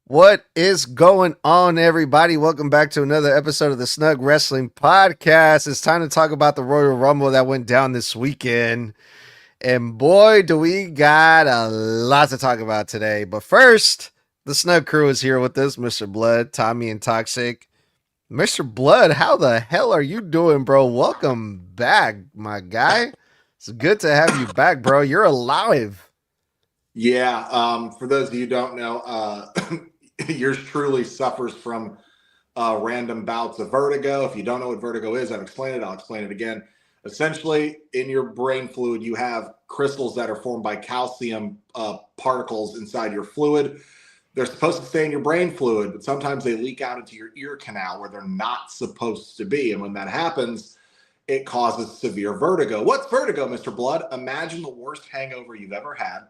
What is going on, everybody? Welcome back to another episode of the Snug Wrestling Podcast. It's time to talk about the Royal Rumble that went down this weekend. And boy, do we got a lot to talk about today. But first, the Snug Crew is here with us, Mr. Blood, Tommy, and Toxic. Mr. Blood, how the hell are you doing, bro? Welcome back, my guy. It's good to have you back, bro. You're alive. Yeah, for those of you who don't know, yours truly suffers from random bouts of vertigo. If you don't know what vertigo is, I've explained it. I'll explain it again. Essentially, in your brain fluid, you have crystals that are formed by calcium particles inside your fluid. They're supposed to stay in your brain fluid, but sometimes they leak out into your ear canal where they're not supposed to be. And when that happens, it causes severe vertigo. What's vertigo, Mr. Blood? Imagine the worst hangover you've ever had,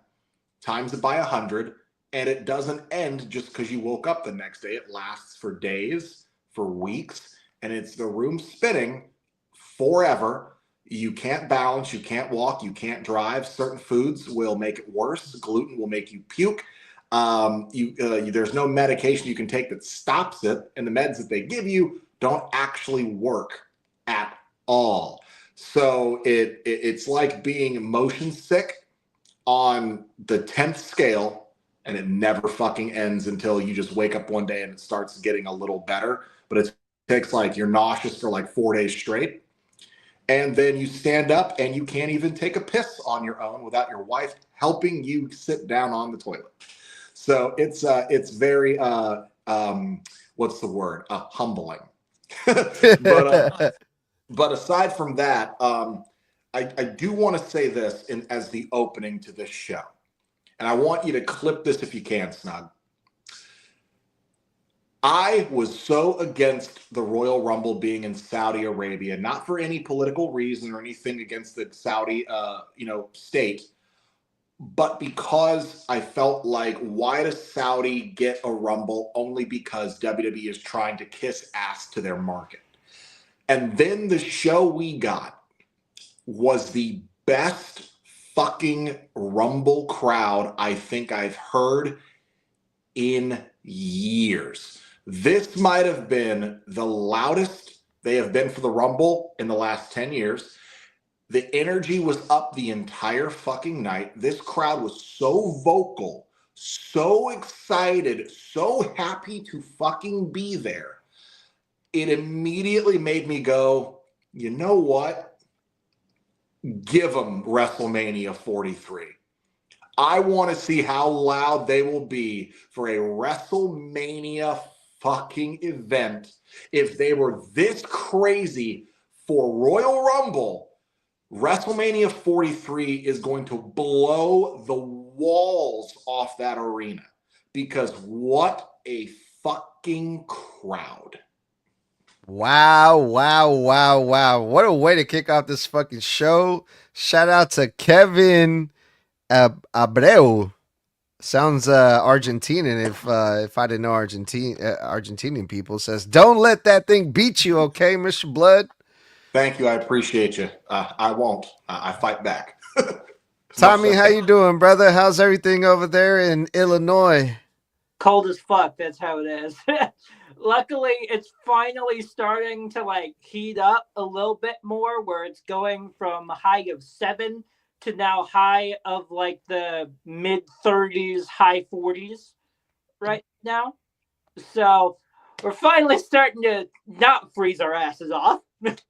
times it by 100, and it doesn't end just because you woke up the next day. It lasts for days, for weeks, and it's the room spinning forever. You can't balance, you can't walk, you can't drive. Certain foods will make it worse. Gluten will make you puke. There's no medication you can take that stops it, and the meds that they give you don't actually work at all. So it's like being motion sick on the 10th scale, and it never fucking ends until you just wake up one day and it starts getting a little better. But it takes like you're nauseous for like 4 days straight. And then you stand up and you can't even take a piss on your own without your wife helping you sit down on the toilet. So it's very, what's the word? Humbling. But aside from that, I do want to say this as the opening to this show. And I want you to clip this if you can, Snug. I was so against the Royal Rumble being in Saudi Arabia, not for any political reason or anything against the Saudi, state, but because I felt like, why does Saudi get a Rumble only because WWE is trying to kiss ass to their market? And then the show we got was the best fucking Rumble crowd I think I've heard in years. This might have been the loudest they have been for the Rumble in the last 10 years. The energy was up the entire fucking night. This crowd was so vocal, so excited, so happy to fucking be there. It immediately made me go, you know what? Give them WrestleMania 43. I want to see how loud they will be for a WrestleMania fucking event. If they were this crazy for Royal Rumble, WrestleMania 43 is going to blow the walls off that arena, because what a fucking crowd. Wow. What a way to kick off this fucking show. Shout out to Kevin Abreu. Sounds Argentinian if I didn't know Argentinian people. Says, don't let that thing beat you, okay, Mr. Blood? Thank you. I appreciate you. I won't. I fight back. Tommy, how you doing, brother? How's everything over there in Illinois? Cold as fuck. That's how it is. Luckily, it's finally starting to heat up a little bit more, where it's going from a high of 7 to now high of the mid 30s, high 40s right now. So we're finally starting to not freeze our asses off. But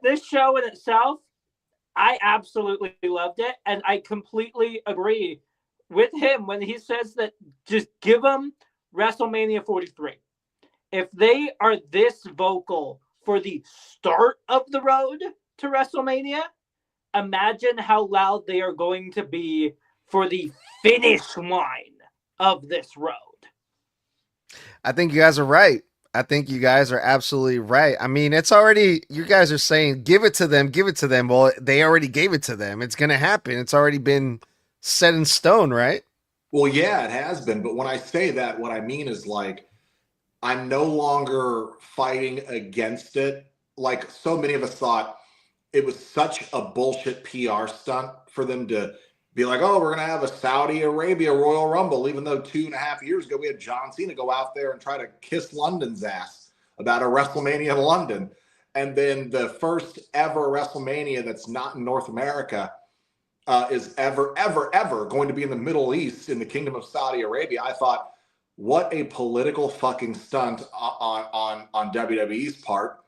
this show in itself, I absolutely loved it, and I completely agree with him when he says that just give them WrestleMania 43. If they are this vocal for the start of the road to WrestleMania, imagine how loud they are going to be for the finish line of this road. I think you guys are right. I think you guys are absolutely right. I mean, it's already, you guys are saying, give it to them. Well, they already gave it to them. It's going to happen. It's already been set in stone, right? Well, yeah, it has been. But when I say that, what I mean is I'm no longer fighting against it. Like so many of us thought it was such a bullshit PR stunt for them to be like, oh, we're going to have a Saudi Arabia Royal Rumble, even though 2.5 years ago we had John Cena go out there and try to kiss London's ass about a WrestleMania in London. And then the first ever WrestleMania that's not in North America is ever going to be in the Middle East in the Kingdom of Saudi Arabia. I thought, what a political fucking stunt on WWE's part.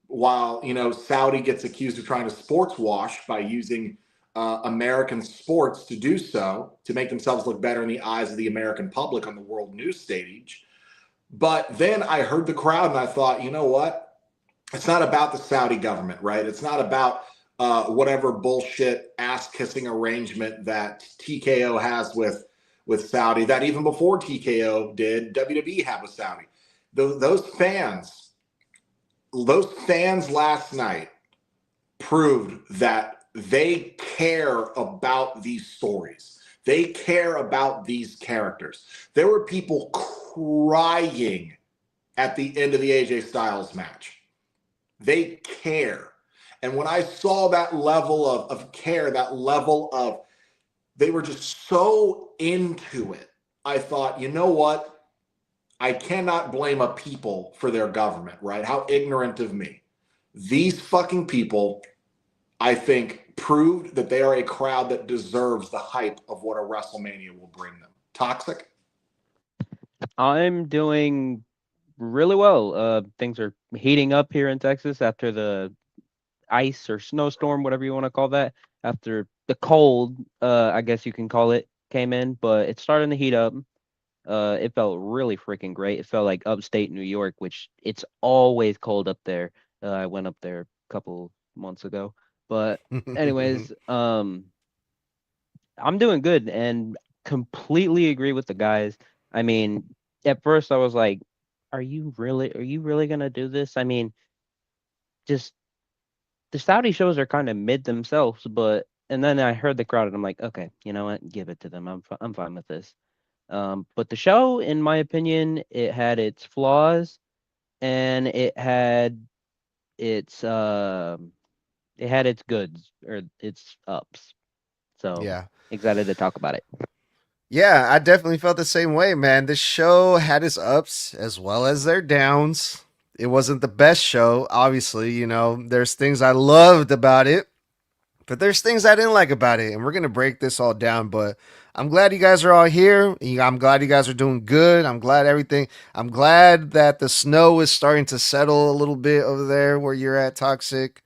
While, Saudi gets accused of trying to sports wash by using American sports to do so, to make themselves look better in the eyes of the American public on the world news stage. But then I heard the crowd and I thought, you know what? It's not about the Saudi government, right? It's not about whatever bullshit ass-kissing arrangement that TKO has with Saudi, that even before TKO did, WWE had with Saudi. Those fans last night proved that they care about these stories. They care about these characters. There were people crying at the end of the AJ Styles match. They care. And when I saw that level of care, that level of, they were just so into it, I thought, you know what? I cannot blame a people for their government, right? How ignorant of me. These fucking people, I think, proved that they are a crowd that deserves the hype of what a WrestleMania will bring them. Toxic? I'm doing really well. Things are heating up here in Texas after the ice or snowstorm, whatever you want to call that, after the cold, I guess you can call it, came in, but it's starting to heat up. It felt really freaking great. It felt like upstate New York, which it's always cold up there. I went up there a couple months ago. But anyways, I'm doing good and completely agree with the guys. I mean, at first I was like, are you really gonna do this? I mean, just the Saudi shows are kind of mid themselves, but and then I heard the crowd and I'm like, okay, you know what? Give it to them. I'm fine with this. But the show, in my opinion, it had its flaws and its it had its goods or its ups. So Yeah. excited to talk about it. Yeah, I definitely felt the same way, man. This show had its ups as well as their downs. It wasn't the best show, obviously. There's things I loved about it, but there's things I didn't like about it. And we're going to break this all down. But I'm glad you guys are all here. I'm glad you guys are doing good. I'm glad that the snow is starting to settle a little bit over there where you're at, Toxic.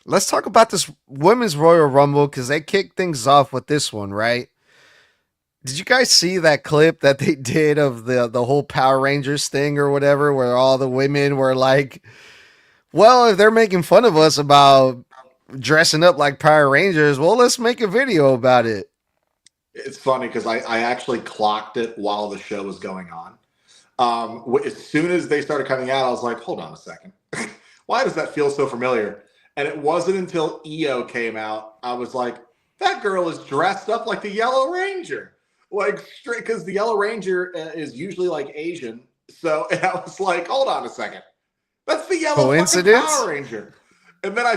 Let's talk about this Women's Royal Rumble because they kicked things off with this one, right? Did you guys see that clip that they did of the whole Power Rangers thing or whatever, where all the women were like, well, if they're making fun of us about dressing up like Power Rangers, well, let's make a video about it. It's funny because I actually clocked it while the show was going on. As soon as they started coming out, I was like, hold on a second. Why does that feel so familiar? And it wasn't until EO came out, I was like, that girl is dressed up like the Yellow Ranger. Like, straight, because the Yellow Ranger is usually like Asian. So, and I was like, hold on a second. That's the yellow fucking Power Ranger. And then I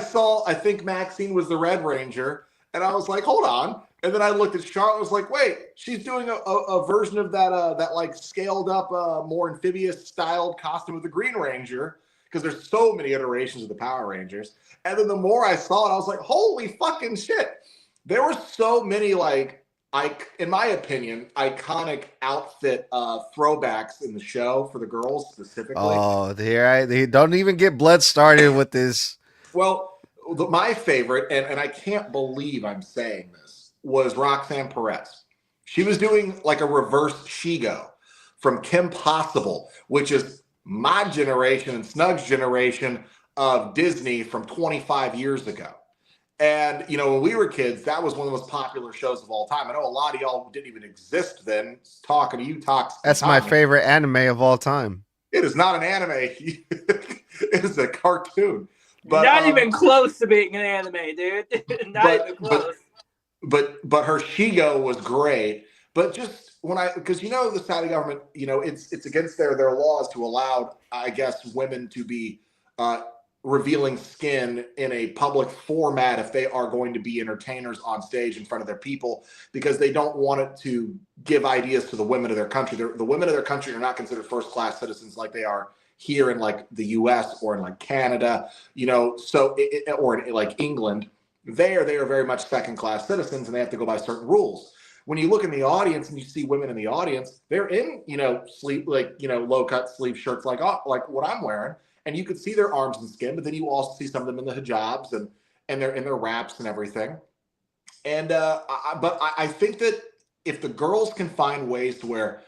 think Maxine was the Red Ranger. And I was like, hold on. And then I looked at Charlotte and was like, wait, she's doing a version of that like scaled up, more amphibious styled costume of the Green Ranger. Because there's so many iterations of the Power Rangers. And then the more I saw it, I was like, holy fucking shit. There were so many, like, in my opinion, iconic outfit throwbacks in the show for the girls specifically. Oh, they don't even get blood started with this. Well, my favorite, and I can't believe I'm saying this, was Roxanne Perez. She was doing like a reverse Shigo from Kim Possible, which is my generation and Snug's generation of Disney from 25 years ago. And, when we were kids, that was one of the most popular shows of all time. I know a lot of y'all didn't even exist then. Talking to you, Tox. That's my favorite anime of all time. It is not an anime. It is a cartoon. But, not even close to being an anime, dude. Not even close. But her Shigo was great. But just because the Saudi government, it's against their laws to allow, I guess, women to be revealing skin in a public format if they are going to be entertainers on stage in front of their people, because they don't want it to give ideas to the women of their country. The women of their country are not considered first-class citizens like they are here in like the US or in like Canada, or in like England. They are very much second-class citizens, and they have to go by certain rules. When you look in the audience and you see women in the audience, they're in, low-cut sleeve shirts like what I'm wearing, and you could see their arms and skin, but then you also see some of them in the hijabs and they're in their wraps and everything. And I think that if the girls can find ways to where,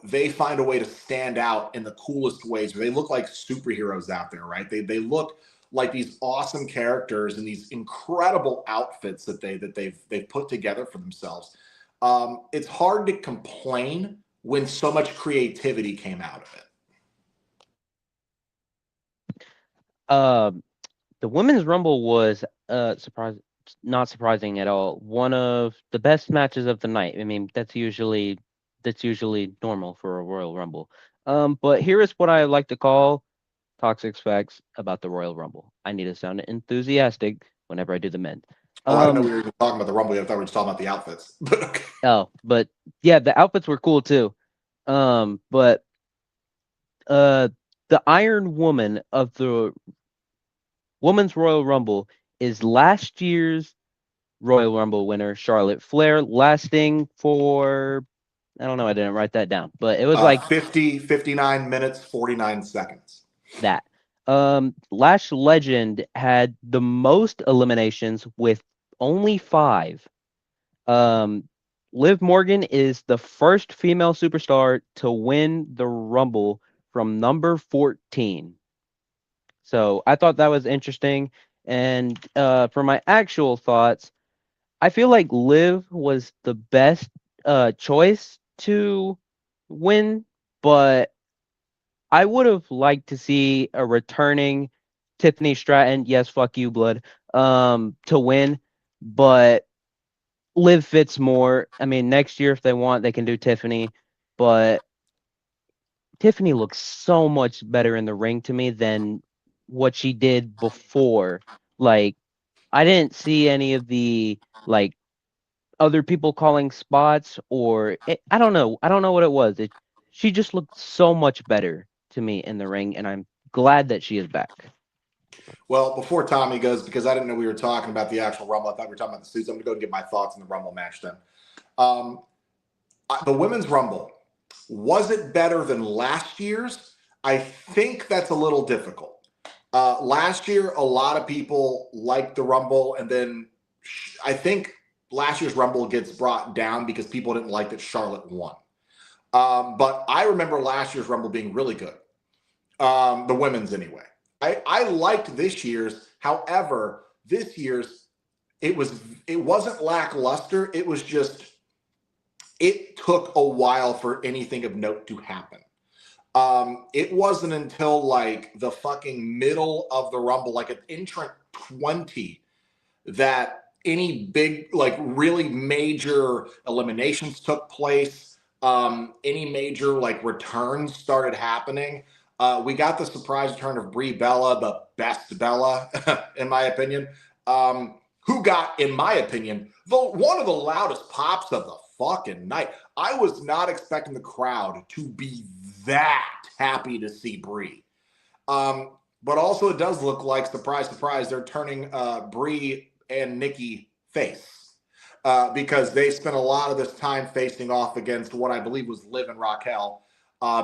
they find a way to stand out in the coolest ways, where they look like superheroes out there, right? They look like these awesome characters in these incredible outfits that they've put together for themselves. It's hard to complain when so much creativity came out of it. The women's rumble was not surprising at all. One of the best matches of the night. I mean, that's usually normal for a Royal Rumble. But here is what I like to call toxic facts about the Royal Rumble. I need to sound enthusiastic whenever I do the men. Oh, I didn't know we were even talking about the Rumble. I thought we were just talking about the outfits. But okay. Oh, but yeah, the outfits were cool too. But the Iron Woman of the Women's Royal Rumble is last year's Royal Rumble winner, Charlotte Flair, lasting for, I don't know, I didn't write that down, but it was like 59 minutes, 49 seconds. That. Lash Legend had the most eliminations with only 5. Liv Morgan is the first female superstar to win the Rumble from number 14. So I thought that was interesting. And for my actual thoughts, I feel like Liv was the best choice to win, but I would have liked to see a returning Tiffany Stratton, yes, fuck you, blood, to win, but Liv fits more. I mean, next year if they want, they can do Tiffany, but Tiffany looks so much better in the ring to me than what she did before. Like, I didn't see any of the other people calling spots I don't know. I don't know what it was. She just looked so much better to me in the ring, and I'm glad that she is back. Well, before Tommy goes, because I didn't know we were talking about the actual Rumble, I thought we were talking about the suits. I'm going to go and get my thoughts on the Rumble match then. The Women's Rumble, was it better than last year's? I think that's a little difficult. Last year, a lot of people liked the Rumble, and then I think last year's Rumble gets brought down because people didn't like that Charlotte won. But I remember last year's Rumble being really good. The women's anyway. I liked this year's. However, this year's, it wasn't lackluster. It was just, it took a while for anything of note to happen. It wasn't until like the fucking middle of the Rumble, like an entrant 20, that any big, like really major eliminations took place. Any major like returns started happening. We got the surprise return of Brie Bella, the best Bella, in my opinion, who got, in my opinion, one of the loudest pops of the fucking night. I was not expecting the crowd to be that happy to see Brie. But also it does look like, surprise, surprise, they're turning Brie and Nikki face. Because they spent a lot of this time facing off against what I believe was Liv and Raquel.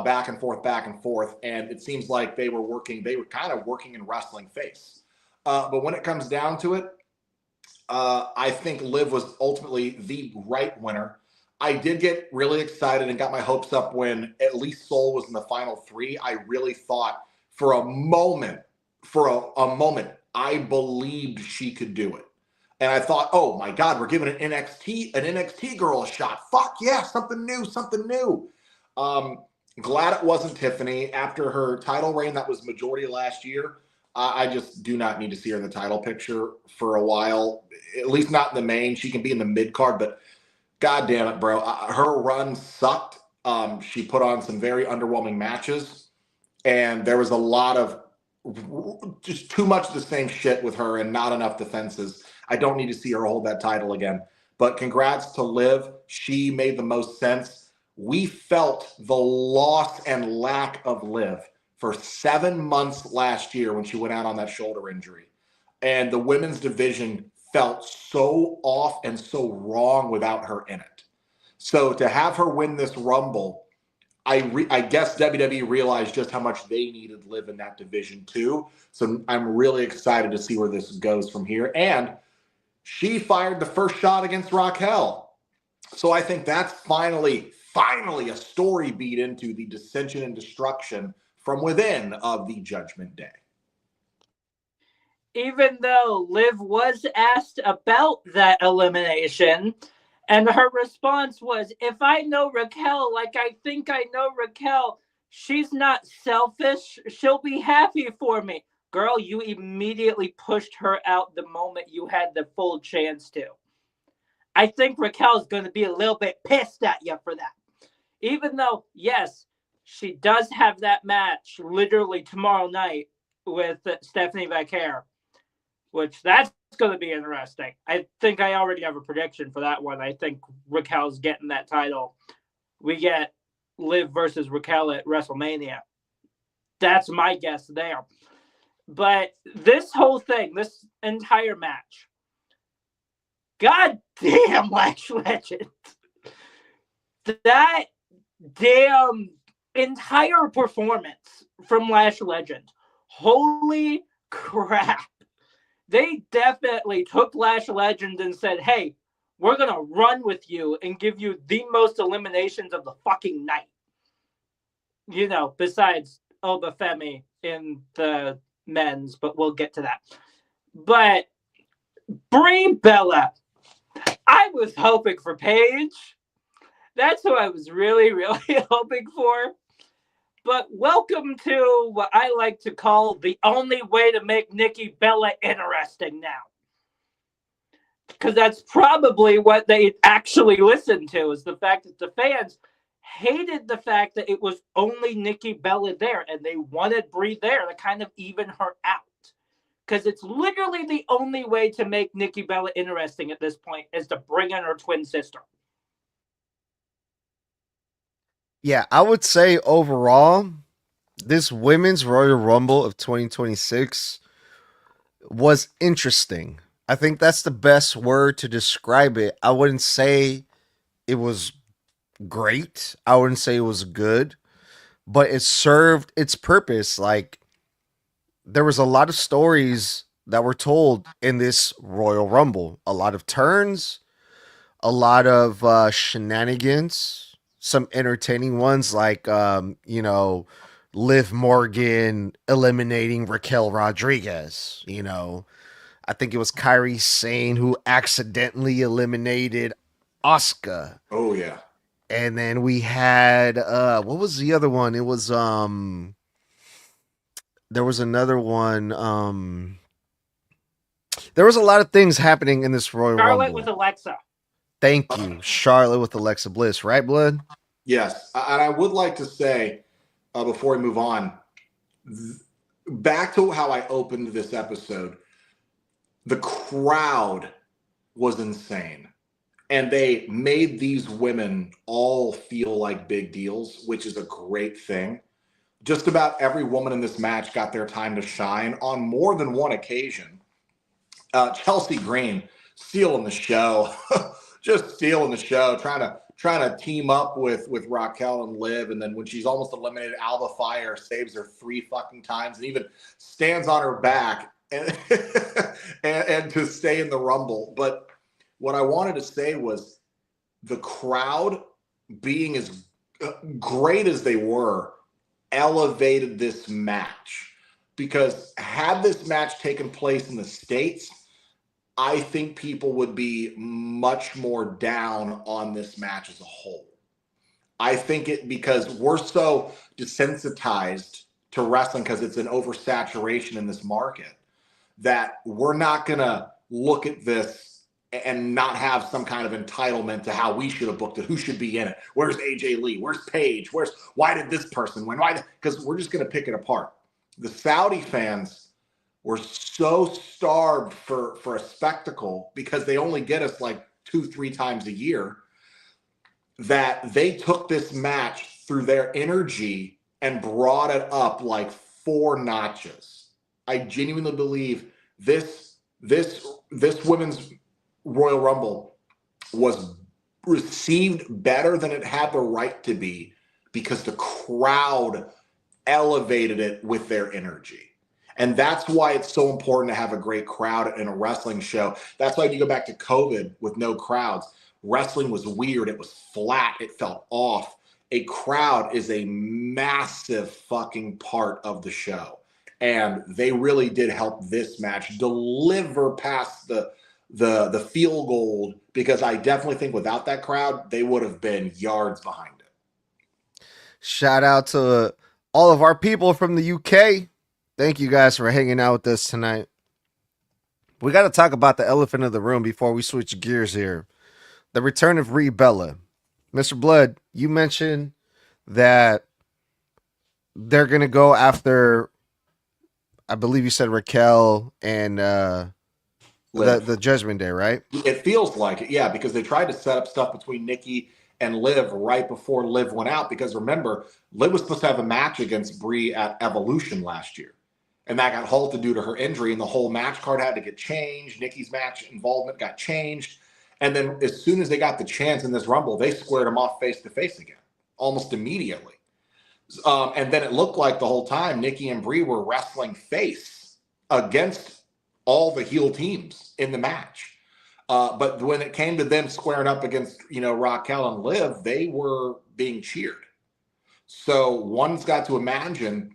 Back and forth, and it seems like they were kind of working in wrestling face. But when it comes down to it, I think Liv was ultimately the right winner. I did get really excited and got my hopes up when at least Soul was in the final 3. I really thought for a moment, I believed she could do it. And I thought, oh my God, we're giving an NXT girl a shot. Fuck yeah, something new. Glad it wasn't Tiffany. After her title reign, that was majority last year. I just do not need to see her in the title picture for a while, at least not in the main. She can be in the mid card, but God damn it, bro. Her run sucked. She put on some very underwhelming matches, and there was a lot of just too much of the same shit with her and not enough defenses. I don't need to see her hold that title again. But congrats to Liv. She made the most sense. We felt the loss and lack of Liv for 7 months last year when she went out on that shoulder injury. And the women's division felt so off and so wrong without her in it. So to have her win this Rumble, I guess WWE realized just how much they needed Liv in that division too. So I'm really excited to see where this goes from here. And she fired the first shot against Raquel. So I think that's finally a story beat into the dissension and destruction from within of the Judgment Day. Even though Liv was asked about that elimination, and her response was, if I know Raquel like I think I know Raquel, she's not selfish. She'll be happy for me. Girl, you immediately pushed her out the moment you had the full chance to. I think Raquel's going to be a little bit pissed at you for that. Even though, yes, she does have that match literally tomorrow night with Stephanie Vaquer, which that's going to be interesting. I think I already have a prediction for that one. I think Raquel's getting that title. We get Liv versus Raquel at WrestleMania. That's my guess there. But this whole thing, this entire match, God damn, Lash Legend. That damn entire performance from Lash Legend. Holy crap. They definitely took Lash Legend and said, hey, we're going to run with you and give you the most eliminations of the fucking night. You know, besides Obafemi in the men's, but we'll get to that. But Brie Bella, I was hoping for Paige. That's who I was really, really hoping for. But welcome to what I like to call the only way to make Nikki Bella interesting now. Because that's probably what they actually listened to, is the fact that the fans hated the fact that it was only Nikki Bella there, and they wanted Brie there to kind of even her out. Because it's literally the only way to make Nikki Bella interesting at this point is to bring in her twin sister. Yeah, I would say overall, this women's Royal Rumble of 2026 was interesting. I think that's the best word to describe it. I wouldn't say it was great. I wouldn't say it was good, but it served its purpose. Like, there was a lot of stories that were told in this Royal Rumble, a lot of turns, a lot of shenanigans, some entertaining ones like Liv Morgan eliminating Raquel Rodriguez. I think it was Kairi Sane who accidentally eliminated Asuka. Oh yeah. And then we had what was the other one? It was there was another one. There was a lot of things happening in this Royal Charlotte Rumble. with Alexa. Thank you. Charlotte with Alexa Bliss, right, Blood? Yes. And I would like to say, before we move on, back to how I opened this episode, the crowd was insane. And they made these women all feel like big deals, which is a great thing. Just about every woman in this match got their time to shine on more than one occasion. Chelsea Green stealing the show, just stealing the show, trying to team up with Raquel and Liv, and then when she's almost eliminated, Alba Fire saves her 3 fucking times and even stands on her back and and to stay in the Rumble. But what I wanted to say was the crowd, being as great as they were, elevated this match, because had this match taken place in the States, I think people would be much more down on this match as a whole. I think because we're so desensitized to wrestling because it's an oversaturation in this market, that we're not going to look at this and not have some kind of entitlement to how we should have booked it, who should be in it, where's AJ Lee, where's Paige, why did this person win, because we're just going to pick it apart. The Saudi fans were so starved for a spectacle because they only get us like 2-3 times a year that they took this match through their energy and brought it up like 4 notches. I genuinely believe this women's Royal Rumble was received better than it had the right to be because the crowd elevated it with their energy. And that's why it's so important to have a great crowd in a wrestling show. That's why you go back to COVID with no crowds. Wrestling was weird. It was flat. It felt off. A crowd is a massive fucking part of the show. And they really did help this match deliver past the field goal, because I definitely think without that crowd, they would have been yards behind it. Shout out to all of our people from the UK. Thank you guys for hanging out with us tonight. We got to talk about the elephant in the room before we switch gears here. The return of Brie Bella. Mr. Blood, you mentioned that they're going to go after, I believe you said Raquel and the Judgment Day, right? It feels like it, yeah, because they tried to set up stuff between Nikki and Liv right before Liv went out. Because remember, Liv was supposed to have a match against Brie at Evolution last year, and that got halted due to her injury, and the whole match card had to get changed. Nikki's match involvement got changed, and then as soon as they got the chance in this Rumble, they squared them off face to face again, almost immediately. And then it looked like the whole time Nikki and Brie were wrestling face against all the heel teams in the match. But when it came to them squaring up against, Raquel and Liv, they were being cheered. So one's got to imagine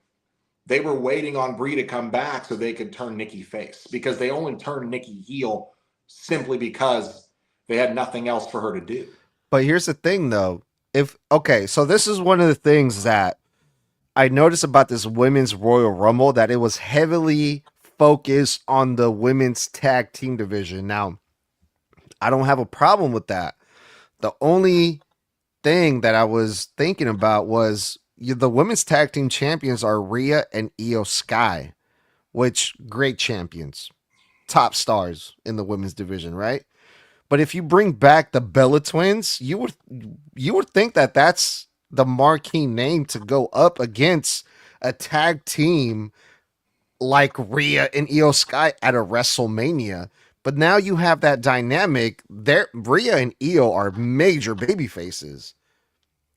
they were waiting on Brie to come back so they could turn Nikki face, because they only turned Nikki heel simply because they had nothing else for her to do. But here's the thing, though. So this is one of the things that I noticed about this women's Royal Rumble, that it was heavily focused on the women's tag team division. Now, I don't have a problem with that. The only thing that I was thinking about was the women's tag team champions are Rhea and Io Sky, which great champions, top stars in the women's division, right? But if you bring back the Bella Twins, you would think that that's the marquee name to go up against a tag team like Rhea and Io Sky at a WrestleMania. But now you have that dynamic there. Rhea and Io are major baby faces.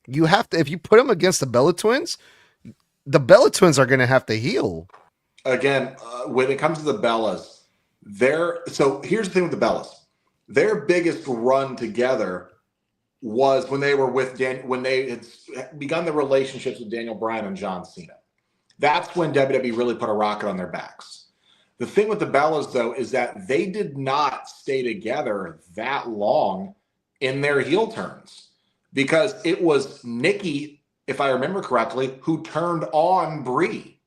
You have to, if you put them against the Bella Twins are going to have to heal. Again, when it comes to the Bellas, so here's the thing with the Bellas. Their biggest run together was when they were when they had begun the relationships with Daniel Bryan and John Cena. That's when WWE really put a rocket on their backs. The thing with the Bellas, though, is that they did not stay together that long in their heel turns, because it was Nikki, if I remember correctly, who turned on Brie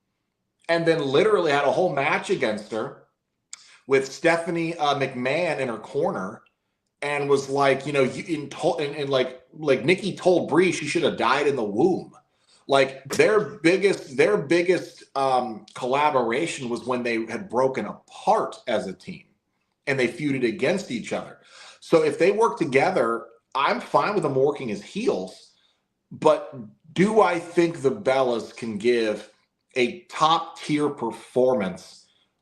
and then literally had a whole match against her with Stephanie McMahon in her corner, and was like, like Nikki told Brie she should have died in the womb. Like their biggest collaboration was when they had broken apart as a team and they feuded against each other. So if they work together, I'm fine with them working as heels. But do I think the Bellas can give a top tier performance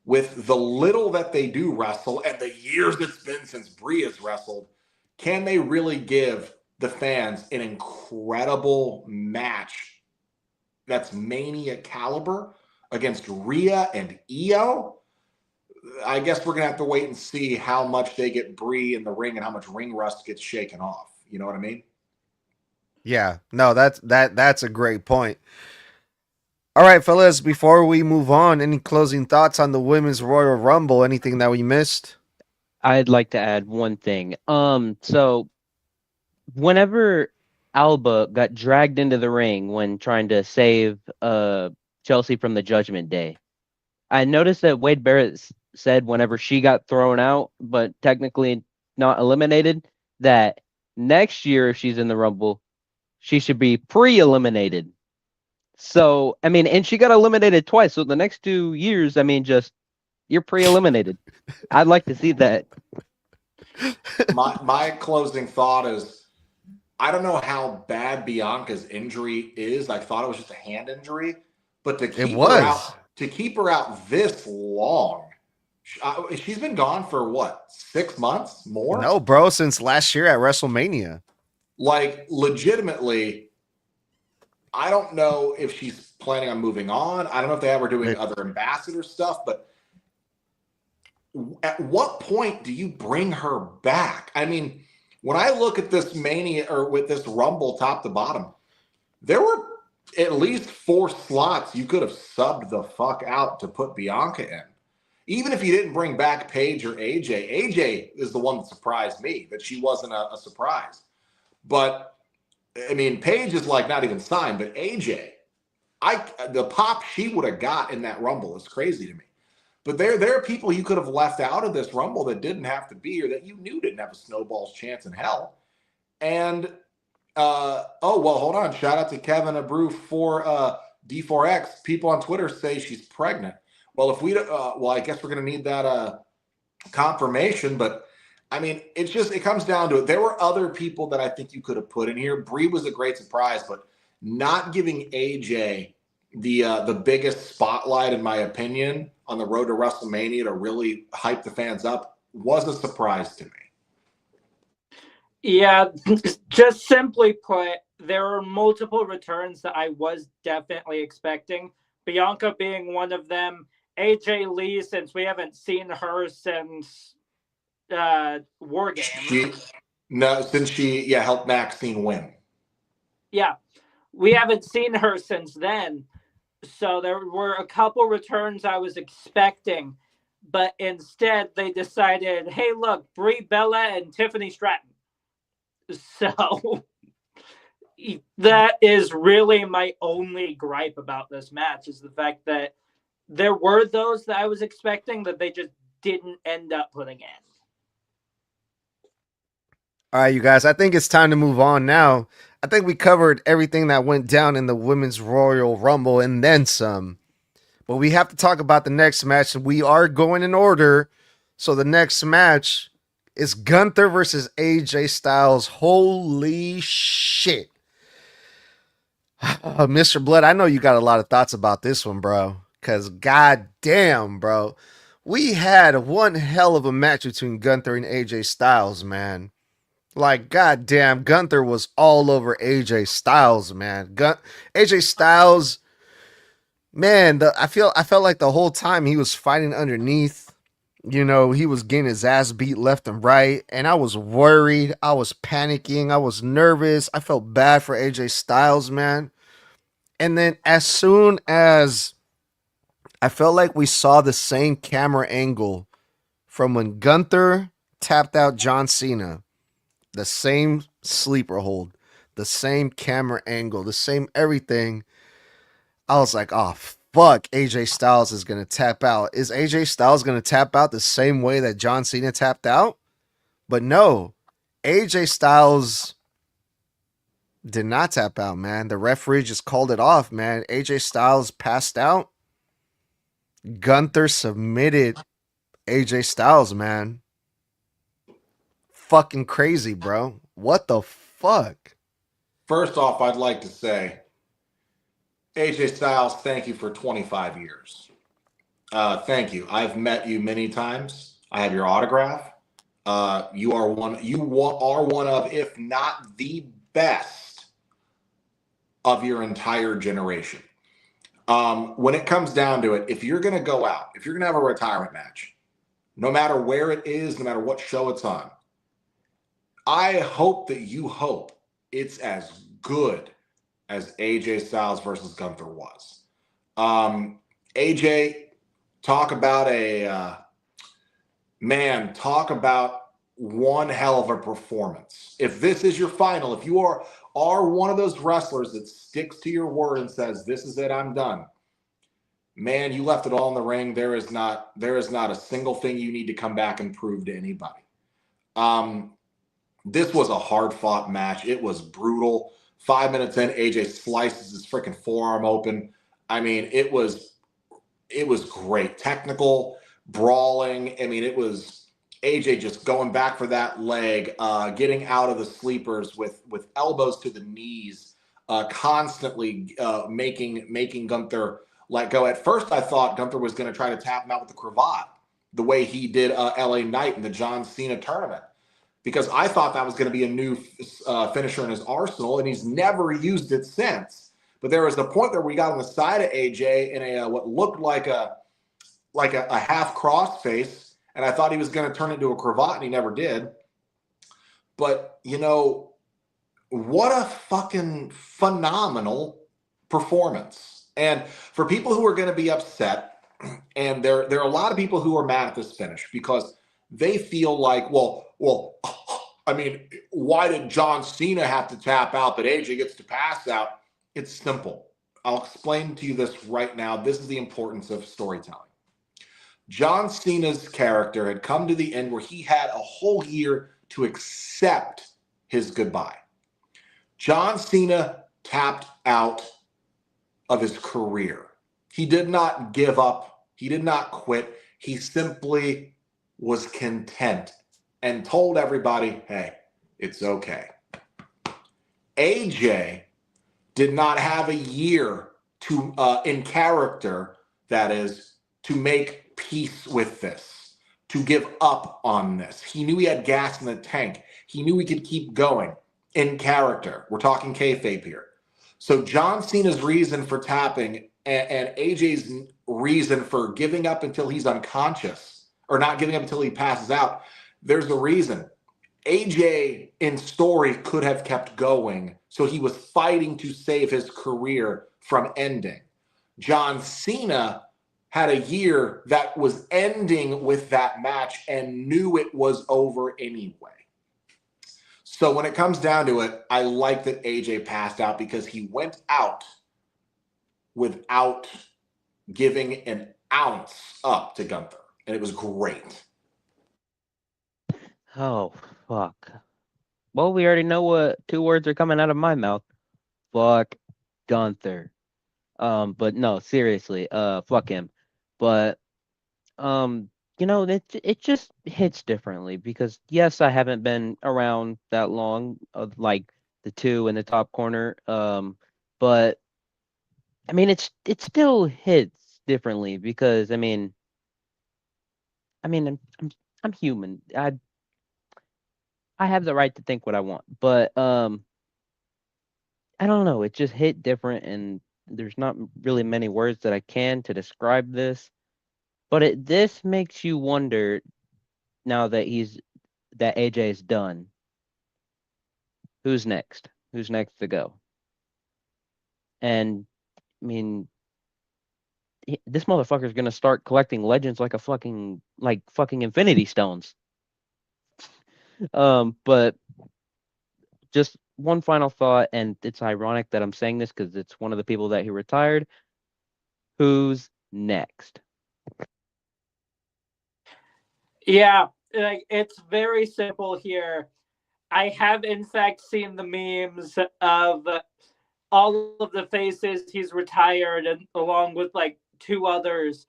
with the little that they do wrestle and the years it's been since Brie has wrestled? Can they really give the fans an incredible match that's Mania caliber against Rhea and Io? I guess we're gonna have to wait and see how much they get Brie in the ring and how much ring rust gets shaken off. You know what I mean? Yeah, no, that's a great point. All right, fellas, before we move on, any closing thoughts on the Women's Royal Rumble? Anything that we missed? I'd like to add one thing. So whenever Alba got dragged into the ring when trying to save Chelsea from the Judgment Day, I noticed that Wade Barrett said whenever she got thrown out, but technically not eliminated, that next year if she's in the Rumble, she should be pre-eliminated. So, I mean, and she got eliminated twice. So the next 2 years, I mean, just you're pre-eliminated. I'd like to see that. My closing thought is, I don't know how bad Bianca's injury is. I thought it was just a hand injury, but It was. to keep her out this long, she's been gone for what, 6 months more? No, bro, since last year at WrestleMania. Like, legitimately, I don't know if she's planning on moving on. I don't know if they ever doing other ambassador stuff, but at what point do you bring her back? I mean, when I look at this Mania or with this Rumble top to bottom, there were at least 4 slots you could have subbed the fuck out to put Bianca in. Even if you didn't bring back Paige or AJ. AJ is the one that surprised me, that she wasn't a surprise. But, I mean, Paige is like not even signed, but AJ, the pop she would have got in that Rumble is crazy to me. But there are people you could have left out of this Rumble that didn't have to be, or that you knew didn't have a snowball's chance in hell. And hold on. Shout out to Kevin Abreu for D4X. People on Twitter say she's pregnant. Well, if we I guess we're gonna need that confirmation. But I mean, it comes down to it. There were other people that I think you could have put in here. Brie was a great surprise, but not giving AJ the biggest spotlight, in my opinion, on the road to WrestleMania to really hype the fans up was a surprise to me. Yeah, just simply put, there were multiple returns that I was definitely expecting. Bianca being one of them. AJ Lee, since we haven't seen her since War Games. Since she helped Maxine win. Yeah, we haven't seen her since then. So there were a couple returns I was expecting, but instead they decided, hey, look, Brie Bella and Tiffany Stratton. So that is really my only gripe about this match, is the fact that there were those that I was expecting that they just didn't end up putting in. All right, you guys, I think it's time to move on now. I think we covered everything that went down in the Women's Royal Rumble and then some. But we have to talk about the next match. We are going in order. So the next match is Gunther versus AJ Styles. Holy shit. Mr. Blood, I know you got a lot of thoughts about this one, bro. Because goddamn, bro. We had one hell of a match between Gunther and AJ Styles, man. Like, goddamn, Gunther was all over AJ Styles, man. AJ Styles, man, I felt like the whole time he was fighting underneath. You know, he was getting his ass beat left and right, and I was worried. I was panicking. I was nervous. I felt bad for AJ Styles, man. And then as soon as I felt like we saw the same camera angle from when Gunther tapped out John Cena, the same sleeper hold, the same camera angle, the same everything. I was like, oh, fuck, AJ Styles is going to tap out. Is AJ Styles going to tap out the same way that John Cena tapped out? But no, AJ Styles did not tap out, man. The referee just called it off, man. AJ Styles passed out. Gunther submitted AJ Styles, man. Fucking crazy, bro. What the fuck? First off, I'd like to say, AJ Styles, thank you for 25 years. Thank you. I've met you many times. I have your autograph. You are one of, if not the best of your entire generation. When it comes down to it, if you're going to go out, if you're going to have a retirement match, no matter where it is, no matter what show it's on, I hope that you hope it's as good as AJ Styles versus Gunther was. AJ, talk about talk about one hell of a performance. If this is your final, if you are one of those wrestlers that sticks to your word and says, this is it, I'm done. Man, you left it all in the ring. There is not a single thing you need to come back and prove to anybody. This was a hard-fought match. It was brutal. 5 minutes in, AJ slices his freaking forearm open. I mean, it was great. Technical, brawling. I mean, it was AJ just going back for that leg, getting out of the sleepers with elbows to the knees, constantly making Gunther let go. At first, I thought Gunther was going to try to tap him out with the cravat, the way he did LA Knight in the John Cena tournament, because I thought that was going to be a new finisher in his arsenal, and he's never used it since. But there was the point where we got on the side of AJ in a what looked like a half cross face, and I thought he was going to turn into a cravat, and he never did. But you know, what a fucking phenomenal performance! And for people who are going to be upset, and there are a lot of people who are mad at this finish because they feel like, well, I mean, why did John Cena have to tap out, but AJ gets to pass out? It's simple. I'll explain to you this right now. This is the importance of storytelling. John Cena's character had come to the end where he had a whole year to accept his goodbye. John Cena tapped out of his career. He did not give up. He did not quit. He simply was content and told everybody, hey, it's okay. AJ did not have a year to, in character, that is, to make peace with this, to give up on this. He knew he had gas in the tank. He knew he could keep going in character. We're talking kayfabe here. So John Cena's reason for tapping and AJ's reason for giving up until he's unconscious, or not giving up until he passes out, there's a reason. AJ in story could have kept going, so he was fighting to save his career from ending. John Cena had a year that was ending with that match and knew it was over anyway. So when it comes down to it, I like that AJ passed out because he went out without giving an ounce up to Gunther, and it was great. Oh, fuck. Well, we already know what two words are coming out of my mouth. Fuck Gunther. But no, seriously, fuck him. But you know, it just hits differently because yes, I haven't been around that long of like the two in the top corner. But I mean, it still hits differently because I'm human. I have the right to think what I want, but I don't know. It just hit different, and there's not really many words that I can to describe this. But this makes you wonder now that AJ is done. Who's next? Who's next to go? And I mean, this motherfucker's gonna start collecting legends like fucking Infinity Stones. But just one final thought, and it's ironic that I'm saying this because it's one of the people that he retired. Who's next? Yeah, like it's very simple here. I have in fact seen the memes of all of the faces he's retired, and along with like two others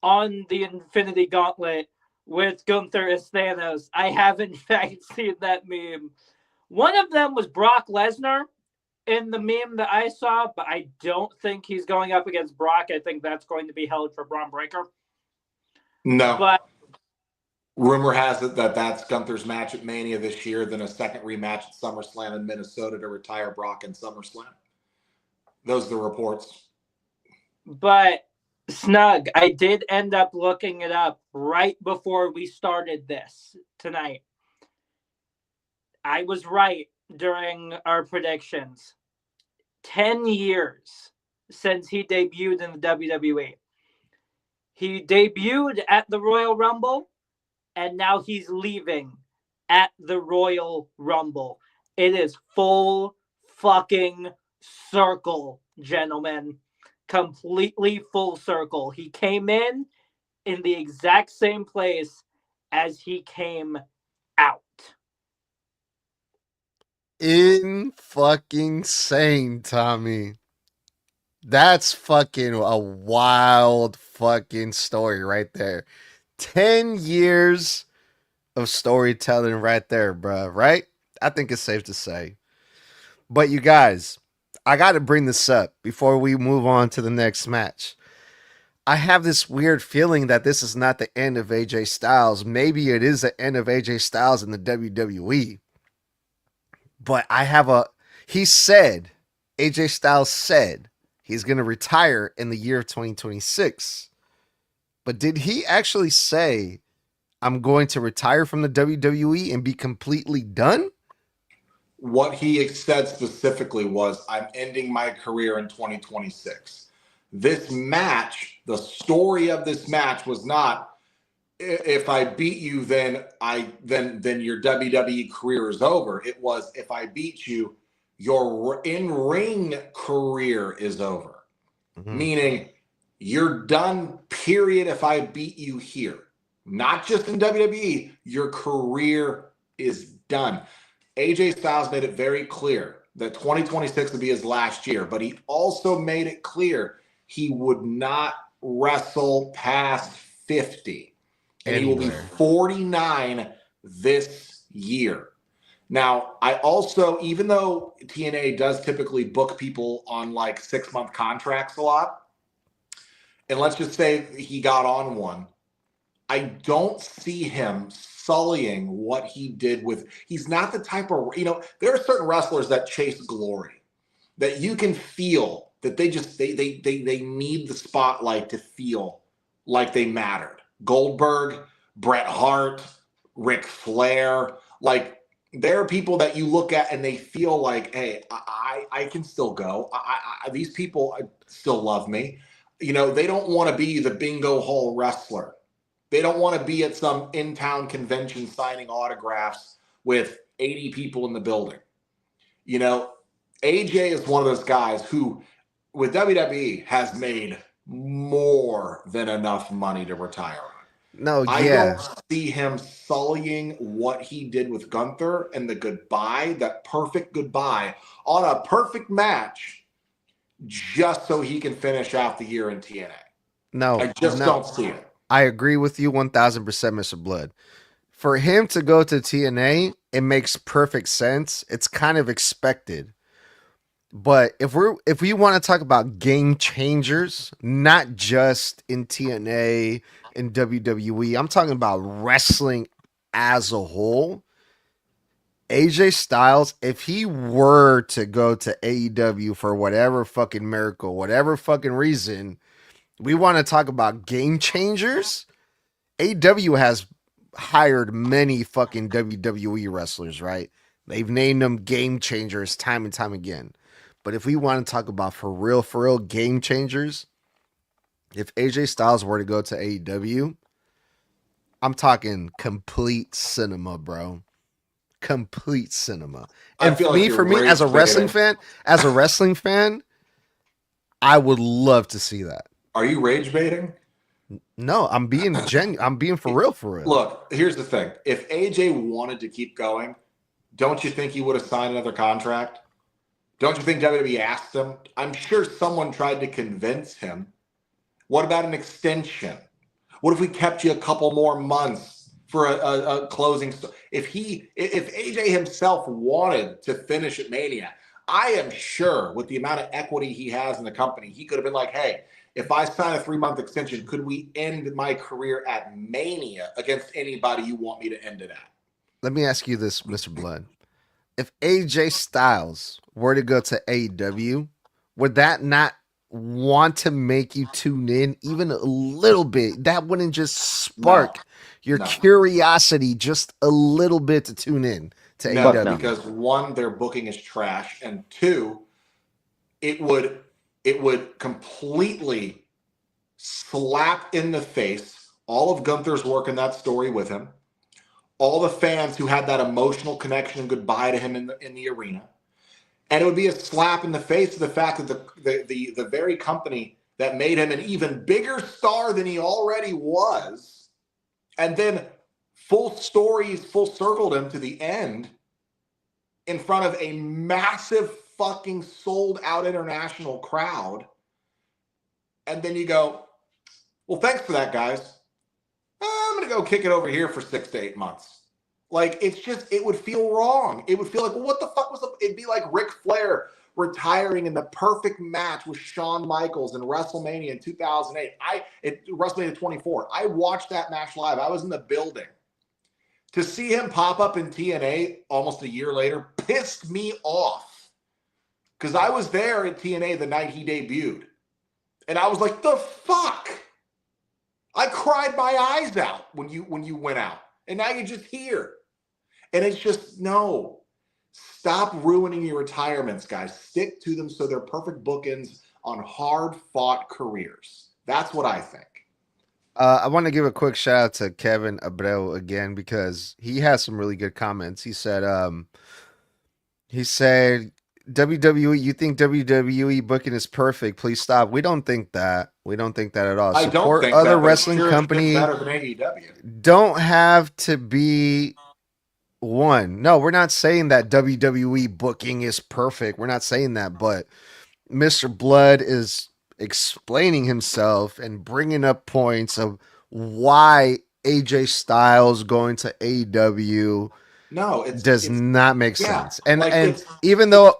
on the Infinity Gauntlet with Gunther as Thanos. I have in fact seen that meme. One of them was Brock Lesnar in the meme that I saw, but I don't think he's going up against Brock. I think that's going to be held for Braun Breaker. No. But rumor has it that that's Gunther's match at Mania this year, then a second rematch at SummerSlam in Minnesota to retire Brock in SummerSlam. Those are the reports. But Snug, I did end up looking it up right before we started this tonight. I was right during our predictions. 10 years since he debuted in the WWE. He debuted at the Royal Rumble, and now he's leaving at the Royal Rumble. It is full fucking circle, gentlemen. Completely full circle. He came in the exact same place as he came out. in fucking sane, Tommy. That's fucking a wild fucking story right there. 10 years of storytelling right there, bruh, right? I think it's safe to say. But you guys, I got to bring this up before we move on to the next match. I have this weird feeling that this is not the end of AJ Styles. Maybe it is the end of AJ Styles in the WWE. But he said, AJ Styles said he's going to retire in the year of 2026. But did he actually say, I'm going to retire from the WWE and be completely done? What he said specifically was, I'm ending my career in 2026. This match, the story of this match was not, if I beat you, then your WWE career is over. It was, if I beat you, your in-ring career is over. Mm-hmm. Meaning you're done, period, if I beat you here. Not just in WWE, your career is done. AJ Styles made it very clear that 2026 would be his last year, but he also made it clear he would not wrestle past 50. And he will be 49 this year. Now, I also, even though TNA does typically book people on like 6-month contracts a lot, and let's just say he got on one, I don't see him sullying what he did with, he's not the type of, there are certain wrestlers that chase glory, that you can feel that they need the spotlight to feel like they mattered. Goldberg, Bret Hart, Ric Flair, like there are people that you look at and they feel like, hey, I can still go. These people still love me. They don't want to be the bingo hall wrestler. They don't want to be at some in-town convention signing autographs with 80 people in the building. AJ is one of those guys who, with WWE, has made more than enough money to retire on. No, yeah. I don't see him sullying what he did with Gunther and the goodbye, that perfect goodbye on a perfect match, just so he can finish out the year in TNA. No, I just don't see it. I agree with you 1000%, Mr. Blood. For him to go to TNA, it makes perfect sense. It's kind of expected. But if we want to talk about game changers, not just in TNA and WWE, I'm talking about wrestling as a whole. AJ Styles, if he were to go to AEW for whatever fucking miracle, whatever fucking reason, we want to talk about game changers. AEW has hired many fucking WWE wrestlers, right? They've named them game changers time and time again. But if we want to talk about for real game changers, if AJ Styles were to go to AEW, I'm talking complete cinema, bro. Complete cinema. And for me, as a wrestling fan, I would love to see that. Are you rage baiting? No, I'm being genuine. I'm being for real. Look, here's the thing. If AJ wanted to keep going, don't you think he would have signed another contract? Don't you think WWE asked him? I'm sure someone tried to convince him. What about an extension? What if we kept you a couple more months for a closing? If AJ himself wanted to finish at Mania, I am sure with the amount of equity he has in the company, he could have been like, hey, if I sign a 3-month extension, could we end my career at Mania against anybody you want me to end it at? Let me ask you this, Mr. Blood. If AJ Styles were to go to AEW, would that not want to make you tune in even a little bit? That wouldn't just spark your curiosity just a little bit to tune in to AEW? No, because one, their booking is trash, and two, it would completely slap in the face all of Gunther's work in that story with him, all the fans who had that emotional connection and goodbye to him in the arena. And it would be a slap in the face of the fact that the very company that made him an even bigger star than he already was, and then full circled him to the end in front of a massive fucking sold out international crowd. And then you go, well, thanks for that, guys. I'm going to go kick it over here for 6 to 8 months. Like, it's just, it would feel wrong. It would feel like, well, what the fuck was it'd be like Ric Flair retiring in the perfect match with Shawn Michaels in WrestleMania in 2008. WrestleMania 24. I watched that match live. I was in the building. To see him pop up in TNA almost a year later pissed me off. Because I was there at TNA the night he debuted. And I was like, the fuck? I cried my eyes out when you went out. And now you're just here. And it's just, no. Stop ruining your retirements, guys. Stick to them so they're perfect bookends on hard-fought careers. That's what I think. I want to give a quick shout out to Kevin Abreu again because he has some really good comments. He said, WWE, you think WWE booking is perfect? Please stop. We don't think that. We don't think that at all. I don't Support think other that, wrestling sure company. better than AEW. Don't have to be one. No, we're not saying that WWE booking is perfect. We're not saying that, but Mr. Blood is explaining himself and bringing up points of why AJ Styles going to AEW does not make sense. And like and even though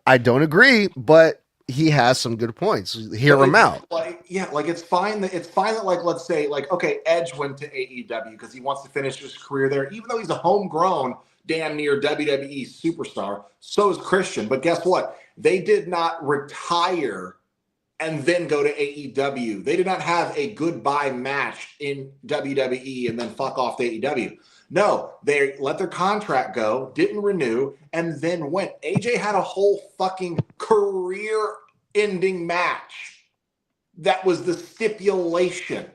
I don't agree, but he has some good points. Hear him out. It's fine that like, let's say, like, okay, Edge went to AEW because he wants to finish his career there, even though he's a homegrown damn near WWE superstar. So is Christian. But guess what? They did not retire and then go to AEW. They did not have a goodbye match in WWE and then fuck off to AEW. No, they let their contract go, didn't renew, and then went. AJ had a whole fucking career-ending match. That was the stipulation.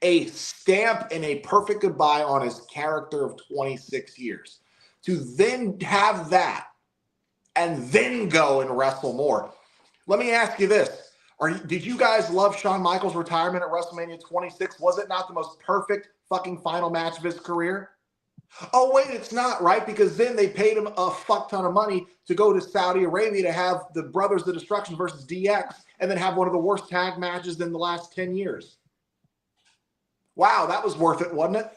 A stamp and a perfect goodbye on his character of 26 years. To then have that and then go and wrestle more. Let me ask you this. Did you guys love Shawn Michaels' retirement at WrestleMania 26? Was it not the most perfect fucking final match of his career? Oh, wait, it's not, right? Because then they paid him a fuck ton of money to go to Saudi Arabia to have the Brothers of Destruction versus DX and then have one of the worst tag matches in the last 10 years. Wow, that was worth it, wasn't it?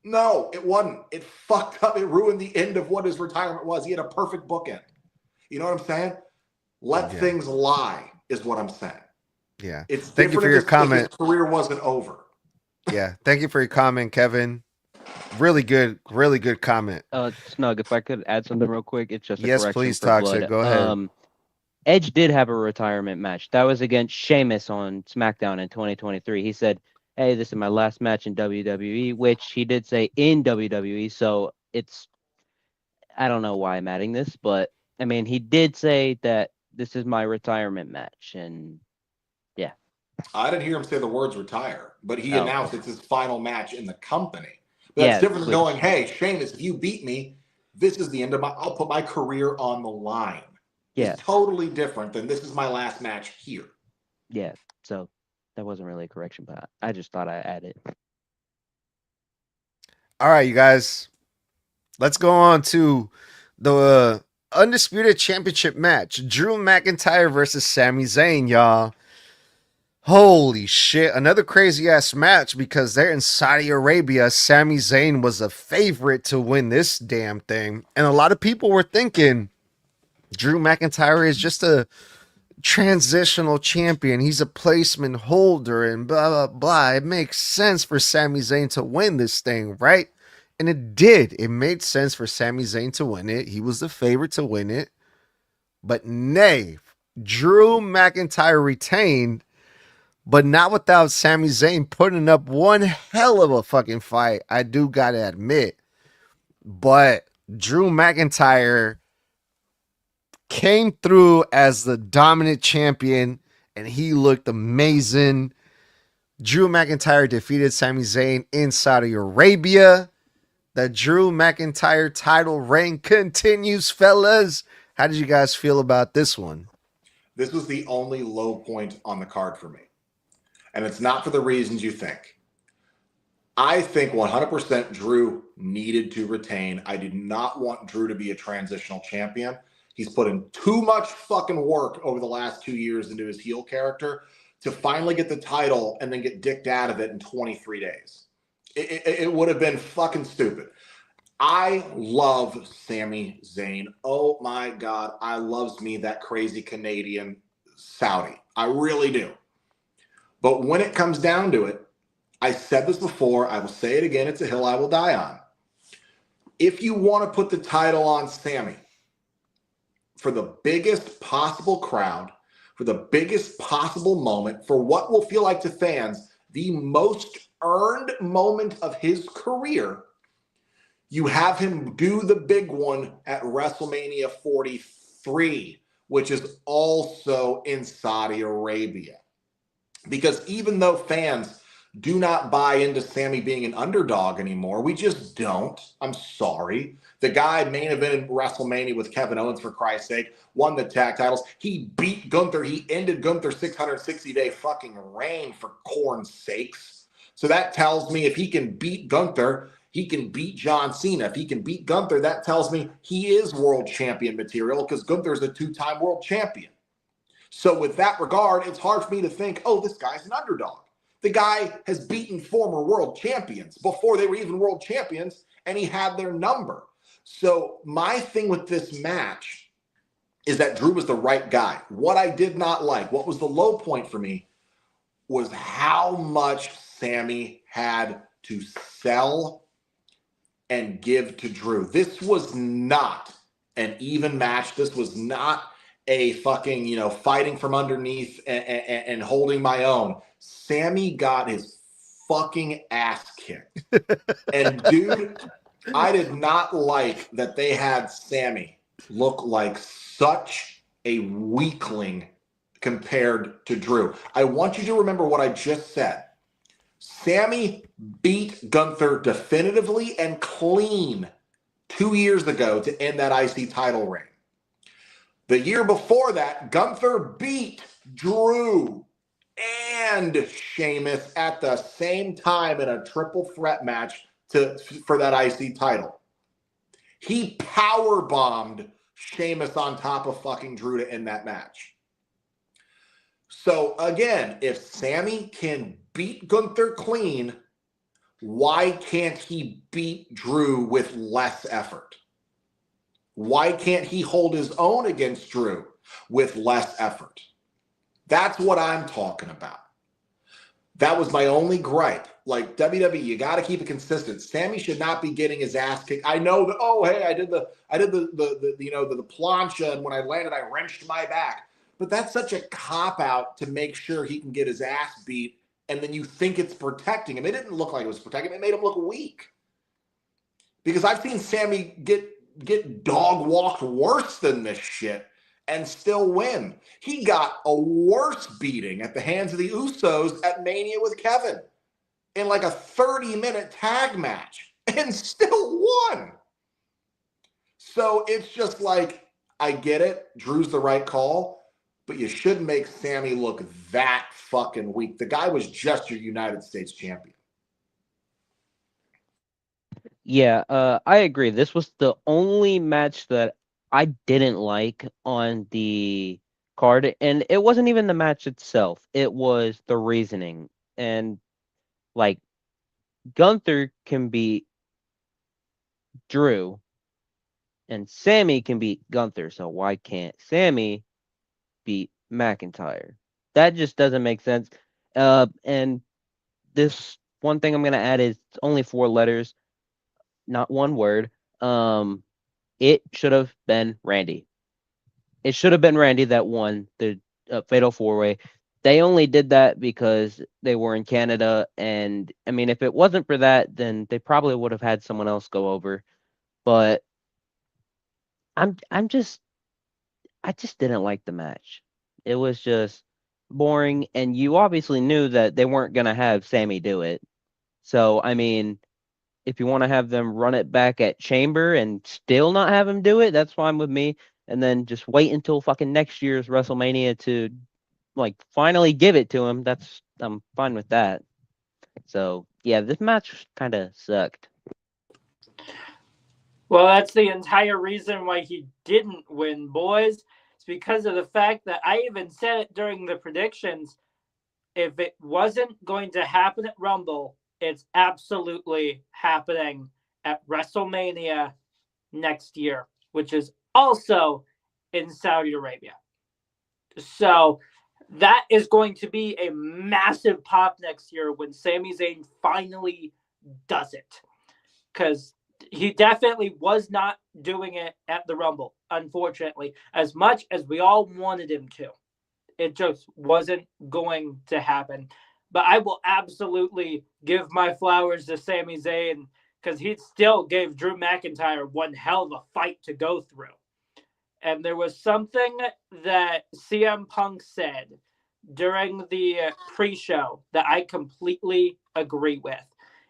No, it wasn't. It fucked up. It ruined the end of what his retirement was. He had a perfect bookend. You know what I'm saying? Let things lie is what I'm saying. Yeah. It's Thank you for your comment. His career wasn't over. Yeah. Thank you for your comment, Kevin. Really good comment. Snug, if I could add something real quick, it's just a yes, correction please, for Toxic. Blood. Go ahead. Edge did have a retirement match. That was against Sheamus on SmackDown in 2023. He said, "Hey, this is my last match in WWE," which he did say in WWE. So I don't know why I'm adding this, but I mean, he did say that this is my retirement match, and yeah. I didn't hear him say the words retire, but he announced it's his final match in the company. That's different than going, hey, Sheamus, if you beat me, this is the end of I'll put my career on the line. Yeah. It's totally different than this is my last match here. Yeah. So that wasn't really a correction, but I just thought I'd add it. All right, you guys. Let's go on to the Undisputed Championship match. Drew McIntyre versus Sami Zayn, y'all. Holy shit. Another crazy ass match because they're in Saudi Arabia. Sami Zayn was a favorite to win this damn thing. And a lot of people were thinking Drew McIntyre is just a transitional champion. He's a placement holder and blah, blah, blah. It makes sense for Sami Zayn to win this thing, right? And it did. It made sense for Sami Zayn to win it. He was the favorite to win it. But nay, Drew McIntyre retained, but not without Sami Zayn putting up one hell of a fucking fight. I do gotta admit. But Drew McIntyre came through as the dominant champion, and he looked amazing. Drew McIntyre defeated Sami Zayn in Saudi Arabia. The Drew McIntyre title reign continues, fellas. How did you guys feel about this one? This was the only low point on the card for me. And it's not for the reasons you think. I think 100% Drew needed to retain. I do not want Drew to be a transitional champion. He's put in too much fucking work over the last 2 years into his heel character to finally get the title and then get dicked out of it in 23 days. It would have been fucking stupid. I love Sami Zayn. Oh my God. I loves me that crazy Canadian Saudi. I really do. But when it comes down to it, I said this before, I will say it again, it's a hill I will die on. If you want to put the title on Sami for the biggest possible crowd, for the biggest possible moment, for what will feel like to fans, the most earned moment of his career, you have him do the big one at WrestleMania 43, which is also in Saudi Arabia. Because even though fans do not buy into Sami being an underdog anymore, we just don't. I'm sorry. The guy main evented WrestleMania with Kevin Owens, for Christ's sake, won the tag titles. He beat Gunther. He ended Gunther's 660-day fucking reign, for corn's sakes. So that tells me if he can beat Gunther, he can beat John Cena. If he can beat Gunther, that tells me he is world champion material, because Gunther's a two-time world champion. So with that regard, it's hard for me to think, oh, this guy's an underdog. The guy has beaten former world champions before they were even world champions, and he had their number. So my thing with this match is that Drew was the right guy. What I did not like, what was the low point for me, was how much Sami had to sell and give to Drew. This was not an even match. This was not a fucking, fighting from underneath and holding my own. Sami got his fucking ass kicked. And dude, I did not like that they had Sami look like such a weakling compared to Drew. I want you to remember what I just said. Sami beat Gunther definitively and clean 2 years ago to end that IC title reign. The year before that, Gunther beat Drew and Sheamus at the same time in a triple threat match for that IC title. He power bombed Sheamus on top of fucking Drew to end that match. So again, if Sami can beat Gunther clean, why can't he beat Drew with less effort? Why can't he hold his own against Drew with less effort? That's what I'm talking about. That was my only gripe. Like, WWE, you got to keep it consistent. Sami should not be getting his ass kicked. I know that, oh, hey, I did the plancha, and when I landed, I wrenched my back. But that's such a cop-out to make sure he can get his ass beat, and then you think it's protecting him. It didn't look like it was protecting him. It made him look weak. Because I've seen Sami get dog walked worse than this shit and still win. He got a worse beating at the hands of the Usos at Mania with Kevin in like a 30-minute tag match and still won. So it's just like, I get it. Drew's the right call, but you shouldn't make Sami look that fucking weak. The guy was just your United States champion. Yeah, I agree. This was the only match that I didn't like on the card, and it wasn't even the match itself. It was the reasoning. And like, Gunther can beat Drew, and Sami can beat Gunther. So why can't Sami beat McIntyre? That just doesn't make sense. And this one thing I'm gonna add is it's only 4 letters, not one word. It should have been Randy. It should have been Randy that won the Fatal 4-Way. They only did that because they were in Canada, and I mean, if it wasn't for that, then they probably would have had someone else go over. But I just didn't like the match. It was just boring, and you obviously knew that they weren't gonna have Sami do it. So I mean, if you want to have them run it back at Chamber and still not have him do it, that's fine with me. And then just wait until fucking next year's WrestleMania to like finally give it to him. I'm fine with that. So yeah, this match kind of sucked. Well, that's the entire reason why he didn't win, boys. It's because of the fact that I even said it during the predictions. If it wasn't going to happen at Rumble, it's absolutely happening at WrestleMania next year, which is also in Saudi Arabia. So that is going to be a massive pop next year when Sami Zayn finally does it. Because he definitely was not doing it at the Rumble, unfortunately, as much as we all wanted him to. It just wasn't going to happen. But I will absolutely give my flowers to Sami Zayn because he still gave Drew McIntyre one hell of a fight to go through. And there was something that CM Punk said during the pre-show that I completely agree with.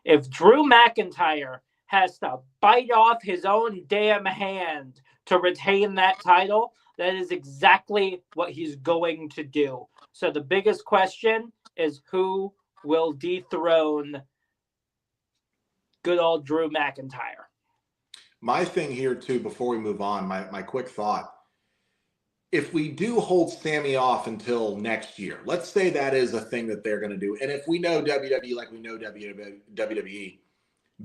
If Drew McIntyre has to bite off his own damn hand to retain that title, that is exactly what he's going to do. So the biggest question is who will dethrone good old Drew McIntyre? My thing here, too, before we move on, my quick thought. If we do hold Sammy off until next year, let's say that is a thing that they're going to do. And if we know WWE like we know WWE,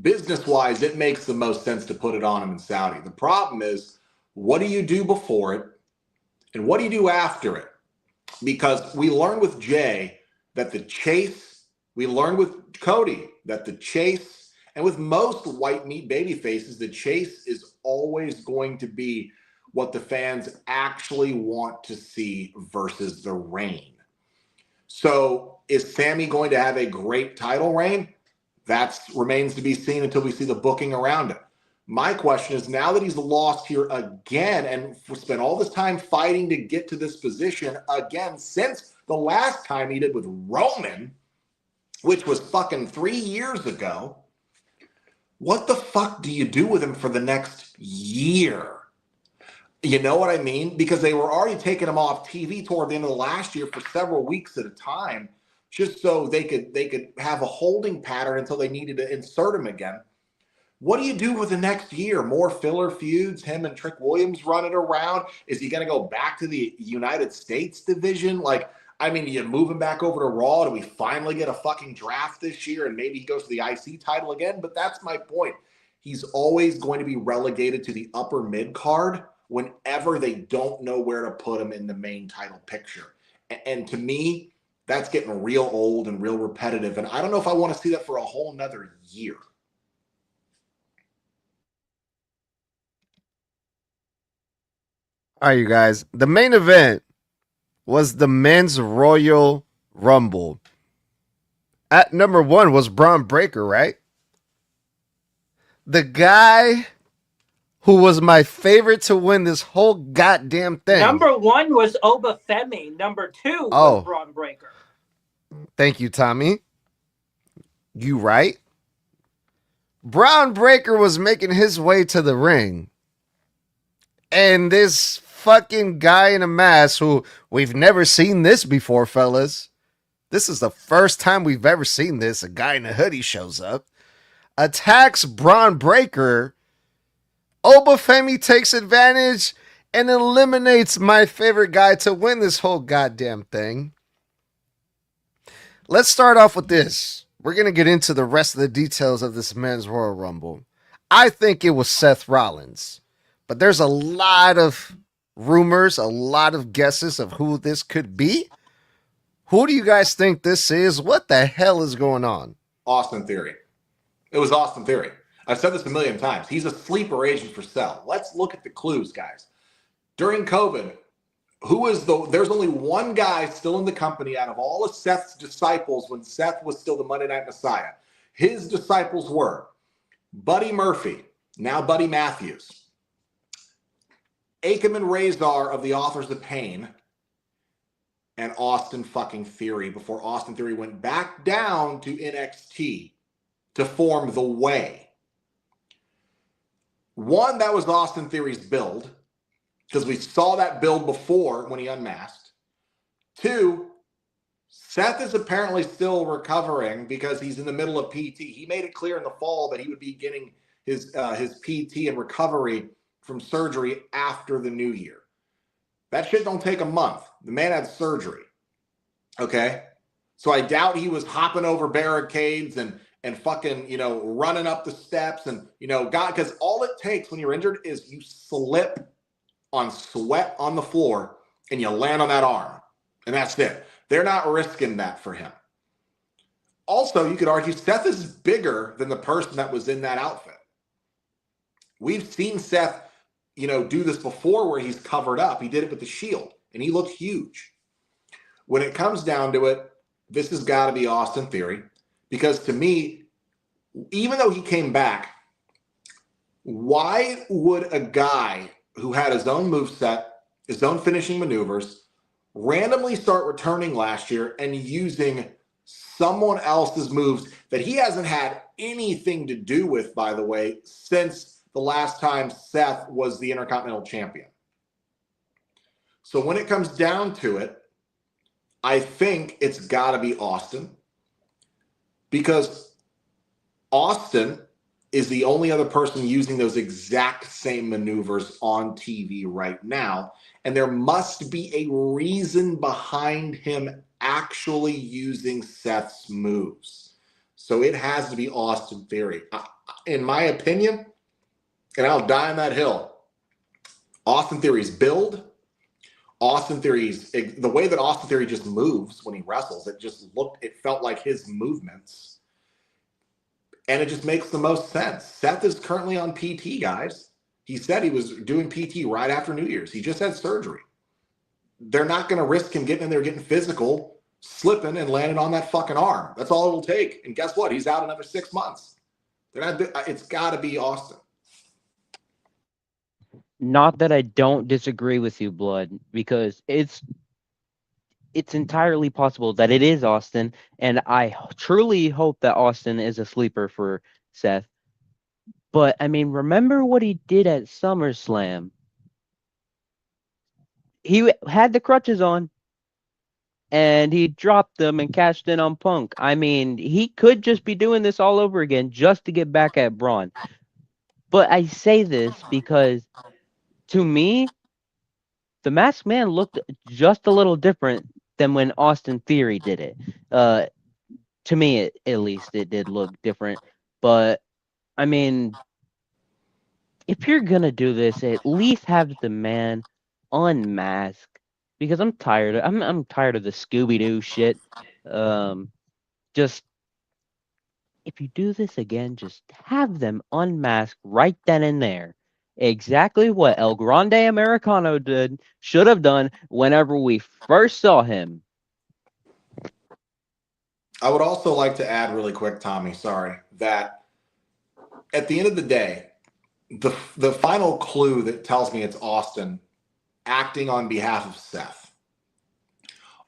business-wise, it makes the most sense to put it on him in Saudi. The problem is, what do you do before it? And what do you do after it? Because we learned with Jay that the chase, we learned with Cody that the chase, and with most white meat baby faces, the chase is always going to be what the fans actually want to see versus the reign. So is Sammy going to have a great title reign? That remains to be seen until we see the booking around it. My question is, now that he's lost here again and spent all this time fighting to get to this position again since the last time he did with Roman, which was fucking 3 years ago, what the fuck do you do with him for the next year? You know what I mean? Because they were already taking him off TV toward the end of the last year for several weeks at a time, just so they could have a holding pattern until they needed to insert him again. What do you do with the next year? More filler feuds, him and Trick Williams running around? Is he going to go back to the United States division? Like, I mean, do you move him back over to Raw? Do we finally get a fucking draft this year and maybe he goes to the IC title again? But that's my point. He's always going to be relegated to the upper mid card whenever they don't know where to put him in the main title picture. And to me, that's getting real old and real repetitive. And I don't know if I want to see that for a whole nother year. All right, you guys. The main event was the men's Royal Rumble. At number 1 was Braun Breaker, right? The guy who was my favorite to win this whole goddamn thing. Number 1 was Obafemi. Number 2 was Braun Breaker. Thank you, Tommy. You right. Braun Breaker was making his way to the ring. And this fucking guy in a mask who we've never seen this before, fellas. This is the first time we've ever seen this. A guy in a hoodie shows up, attacks Braun Breaker. Obafemi takes advantage and eliminates my favorite guy to win this whole goddamn thing. Let's start off with this. We're going to get into the rest of the details of this men's Royal Rumble. I think it was Seth Rollins, but there's a lot of rumors, a lot of guesses of who this could be. Who do you guys think this is? What the hell is going on? Austin Theory. It was Austin Theory. I've said this a million times. He's a sleeper agent for Cell. Let's look at the clues, guys. During COVID, there's only one guy still in the company out of all of Seth's disciples when Seth was still the Monday Night Messiah. His disciples were Buddy Murphy, now Buddy Matthews, Akam Razor of the Authors of Pain, and Austin fucking Theory before Austin Theory went back down to NXT to form The Way. One, that was Austin Theory's build, because we saw that build before when he unmasked. Two, Seth is apparently still recovering because he's in the middle of PT. He made it clear in the fall that he would be getting his PT and recovery from surgery after the new year. That shit don't take a month. The man had surgery. Okay? So I doubt he was hopping over barricades and fucking, running up the steps and, God, because all it takes when you're injured is you slip on sweat on the floor and you land on that arm. And that's it. They're not risking that for him. Also, you could argue Seth is bigger than the person that was in that outfit. We've seen Seth, do this before where he's covered up. He did it with the Shield, and he looked huge. When it comes down to it, this has got to be Austin Theory, because to me, even though he came back, why would a guy who had his own moveset, his own finishing maneuvers, randomly start returning last year and using someone else's moves that he hasn't had anything to do with, by the way, since the last time Seth was the Intercontinental Champion? So when it comes down to it, I think it's got to be Austin, because Austin is the only other person using those exact same maneuvers on TV right now. And there must be a reason behind him actually using Seth's moves. So it has to be Austin Theory. In my opinion, and I'll die on that hill, Austin Theory's build, Austin Theory's, the way that Austin Theory just moves when he wrestles, it felt like his movements. And it just makes the most sense. Seth is currently on PT, guys. He said he was doing PT right after New Year's. He just had surgery. They're not going to risk him getting in there, getting physical, slipping, and landing on that fucking arm. That's all it'll take. And guess what? He's out another 6 months. It's got to be Austin. Not that I don't disagree with you, Blood, because it's entirely possible that it is Austin, and I truly hope that Austin is a sleeper for Seth. But, I mean, remember what he did at SummerSlam? He had the crutches on, and he dropped them and cashed in on Punk. I mean, he could just be doing this all over again just to get back at Braun. But I say this because, to me, the Masked Man looked just a little different than when Austin Theory did it. To me, at least, it did look different. But, I mean, if you're going to do this, at least have the man unmask. Because I'm tired. I'm tired of the Scooby-Doo shit. Just, if you do this again, just have them unmasked right then and there. Exactly what El Grande Americano should have done whenever we first saw him. I would also like to add really quick, Tommy, sorry, that at the end of the day, the final clue that tells me it's Austin acting on behalf of Seth.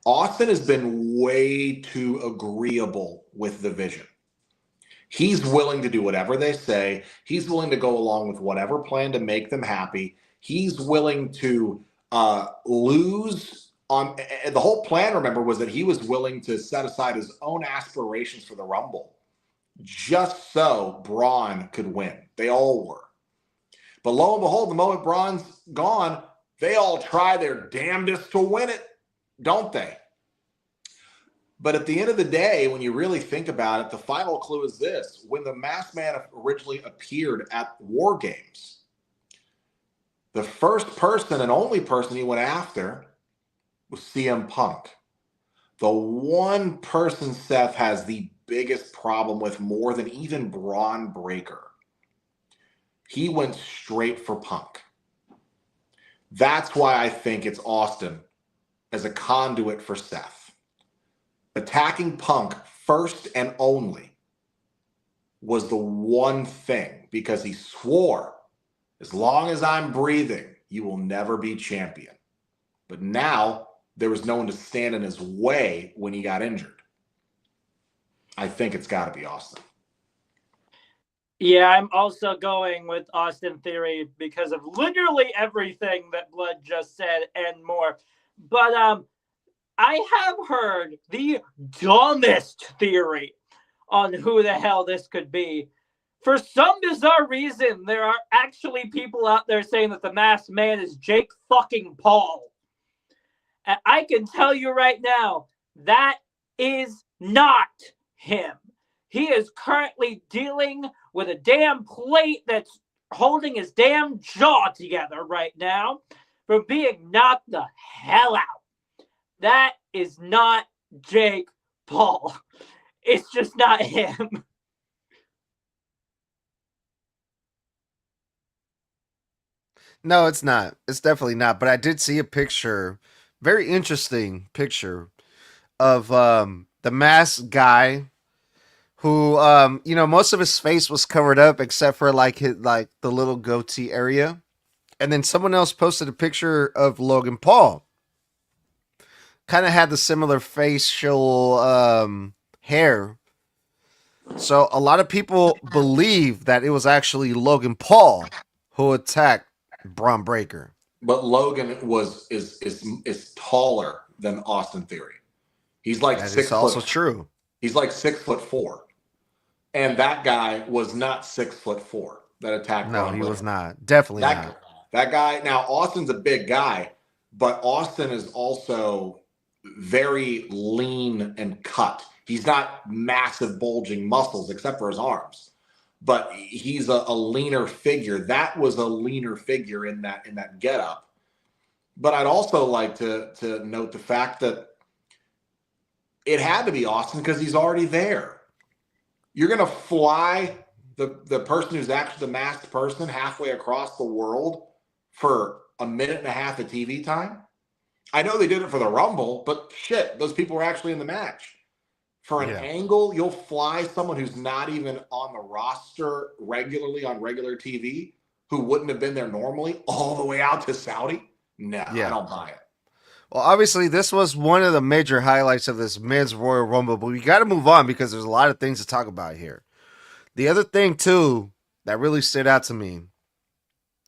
Austin has been way too agreeable with the vision. He's willing to do whatever they say. He's willing to go along with whatever plan to make them happy. He's willing to lose on the whole plan, remember, was that he was willing to set aside his own aspirations for the Rumble just so Braun could win. They all were. But lo and behold, the moment Braun's gone, they all try their damnedest to win it, don't they? But at the end of the day, when you really think about it, the final clue is this. When the Masked Man originally appeared at War Games, the first person and only person he went after was CM Punk. The one person Seth has the biggest problem with more than even Braun Breaker. He went straight for Punk. That's why I think it's Austin as a conduit for Seth. Attacking Punk first and only was the one thing, because he swore, as long as I'm breathing, you will never be champion. But now there was no one to stand in his way when he got injured. I think it's got to be Austin. Yeah, I'm also going with Austin Theory because of literally everything that Blood just said and more. But I have heard the dumbest theory on who the hell this could be. For some bizarre reason, there are actually people out there saying that the masked man is Jake fucking Paul. And I can tell you right now, that is not him. He is currently dealing with a damn plate that's holding his damn jaw together right now from being knocked the hell out. That is not Jake Paul. It's just not him. No, it's not. It's definitely not. But I did see a picture, very interesting picture of the masked guy who most of his face was covered up except for like the little goatee area. And then someone else posted a picture of Logan Paul. Kind of had the similar facial hair. So a lot of people believe that it was actually Logan Paul who attacked Braun Breaker. But Logan is taller than Austin Theory. He's like That 6 is also foot. true. He's like 6'4", and that guy was not 6'4" that attacked. No, Braun he Breaker. was not. Definitely That not. that guy. Now Austin's a big guy, but Austin is also very lean and cut. He's not massive bulging muscles except for his arms, but he's a leaner figure. That was a leaner figure in that getup. But I'd also like to note the fact that it had to be Austin because he's already there. You're going to fly the person who's actually the masked person halfway across the world for a minute and a half of TV time? I know they did it for the Rumble, but shit, those people were actually in the match. For an angle, you'll fly someone who's not even on the roster regularly on regular TV, who wouldn't have been there normally, all the way out to Saudi? No, I don't buy it. Well, obviously, this was one of the major highlights of this men's Royal Rumble, but we got to move on because there's a lot of things to talk about here. The other thing, too, that really stood out to me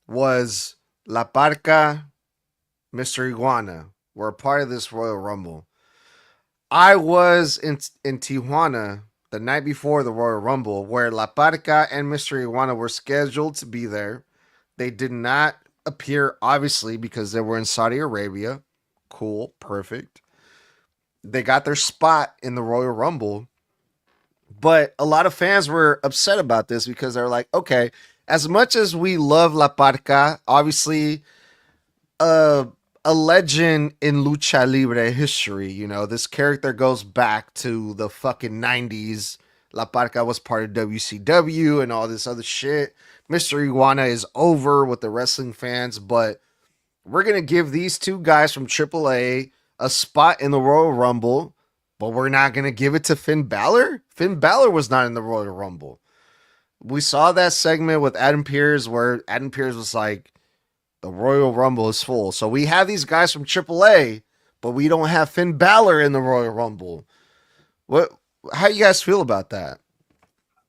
was La Parca, Mr. Iguana were a part of this Royal Rumble. I was in Tijuana the night before the Royal Rumble where La Parca and Mr. Iguana were scheduled to be there. They did not appear, obviously, because they were in Saudi Arabia. Cool, perfect. They got their spot in the Royal Rumble. But a lot of fans were upset about this because they're like, okay, as much as we love La Parca, obviously a legend in lucha libre history, this character goes back to the fucking 90s. La Parca was part of WCW and all this other shit. Mr. Iguana is over with the wrestling fans, but we're going to give these two guys from AAA a spot in the Royal Rumble, but we're not going to give it to Finn Balor? Finn Balor was not in the Royal Rumble. We saw that segment with Adam Pearce where Adam Pearce was like, the Royal Rumble is full. So we have these guys from AAA, but we don't have Finn Balor in the Royal Rumble. How you guys feel about that?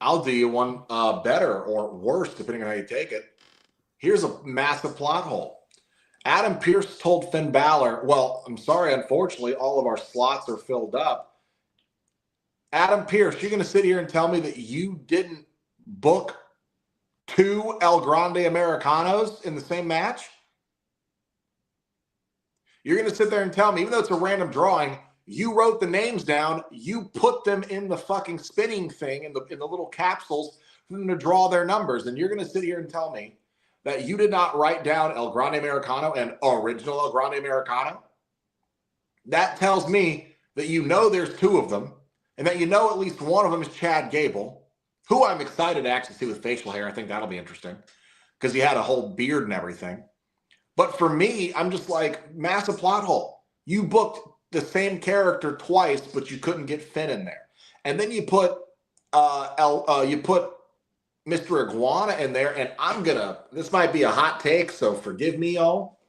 I'll do you one better or worse, depending on how you take it. Here's a massive plot hole. Adam Pearce told Finn Balor, well, I'm sorry, unfortunately, all of our slots are filled up. Adam Pearce, you're going to sit here and tell me that you didn't book 2 El Grande Americanos in the same match? You're going to sit there and tell me, even though it's a random drawing, you wrote the names down, you put them in the fucking spinning thing, in the little capsules for them to draw their numbers, and you're going to sit here and tell me that you did not write down El Grande Americano and original El Grande Americano? That tells me that you know there's 2 of them, and that you know at least one of them is Chad Gable, who I'm excited to actually see with facial hair. I think that'll be interesting because he had a whole beard and everything. But for me, I'm just like, massive plot hole. You booked the same character twice, but you couldn't get Finn in there. And then you put Mr. Iguana in there, and this might be a hot take, so forgive me, y'all.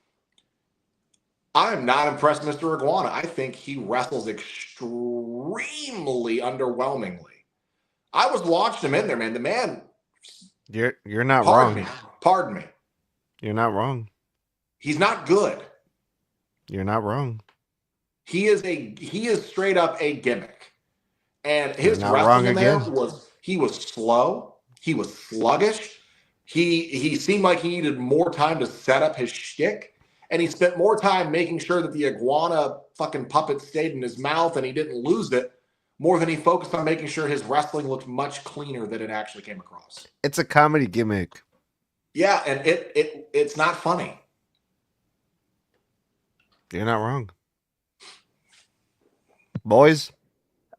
I'm not impressed with Mr. Iguana. I think he wrestles extremely underwhelmingly. I was watching him in there, man. The man. You're not wrong. Pardon me. You're not wrong. He's not good. You're not wrong. He is straight up a gimmick. And his Not wrestling wrong in there again. was slow. He was sluggish. He seemed like he needed more time to set up his shtick. And he spent more time making sure that the iguana fucking puppet stayed in his mouth and he didn't lose it, more than he focused on making sure his wrestling looked much cleaner than it actually came across. It's a comedy gimmick. Yeah, and it's not funny. You're not wrong. Boys?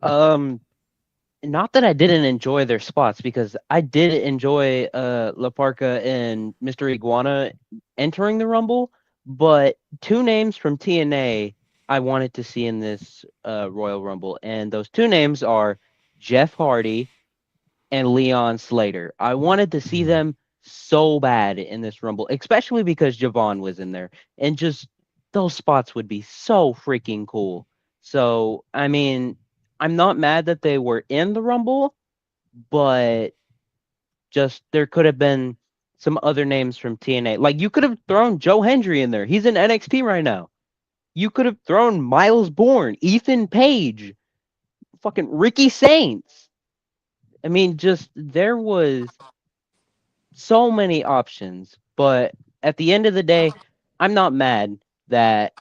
Not that I didn't enjoy their spots, because I did enjoy La Parca and Mr. Iguana entering the Rumble, but two names from TNA I wanted to see in this Royal Rumble, and those two names are Jeff Hardy and Leon Slater. I wanted to see them so bad in this Rumble, especially because Javon was in there, and just those spots would be so freaking cool. So, I mean, I'm not mad that they were in the Rumble, but just there could have been some other names from TNA. Like, you could have thrown Joe Hendry in there. He's in NXT right now. You could have thrown Miles Bourne, Ethan Page, fucking Ricky Saints. I mean, just there was so many options, but at the end of the day, I'm not mad that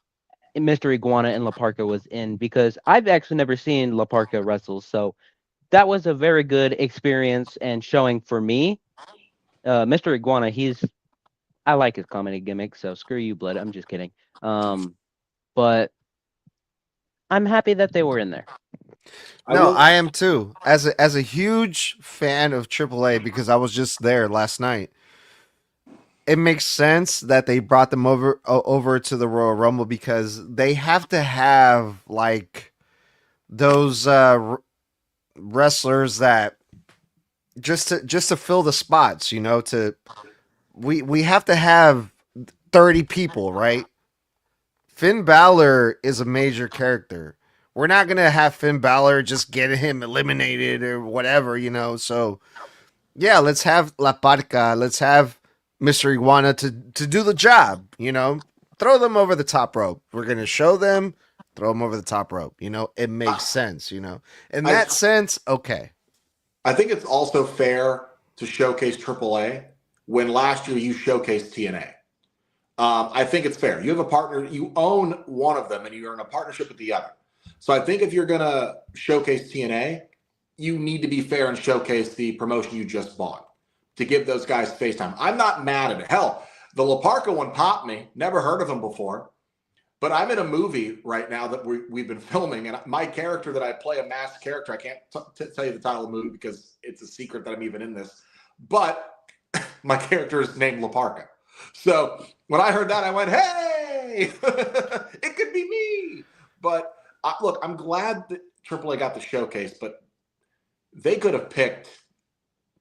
Mr. Iguana and La Parca was in, because I've actually never seen La Parca wrestle, so that was a very good experience and showing for me. Mr. Iguana, I like his comedy gimmick, so screw you, Blood. I'm just kidding. But I'm happy that they were in there. No, I am too. As a huge fan of AAA, because I was just there last night. It makes sense that they brought them over to the Royal Rumble, because they have to have like those wrestlers that just to fill the spots, we have to have 30 people, right? Finn Balor is a major character. We're not going to have Finn Balor just get him eliminated or whatever, So, yeah, let's have La Parca. Let's have Mr. Iguana to do the job, Throw them over the top rope. We're going to show them, throw them over the top rope. It makes sense, In that sense, okay. I think it's also fair to showcase AAA when last year you showcased TNA. I think it's fair. You have a partner, you own one of them, and you're in a partnership with the other. So I think if you're going to showcase TNA, you need to be fair and showcase the promotion you just bought to give those guys face time. I'm not mad at it. Hell, the La Parca one popped me. Never heard of him before. But I'm in a movie right now that we've been filming, and my character that I play, a masked character, I can't tell you the title of the movie because it's a secret that I'm even in this. But my character is named La Parca. So when I heard that, I went, hey, it could be me. But look, I'm glad that AAA got the showcase, but they could have picked.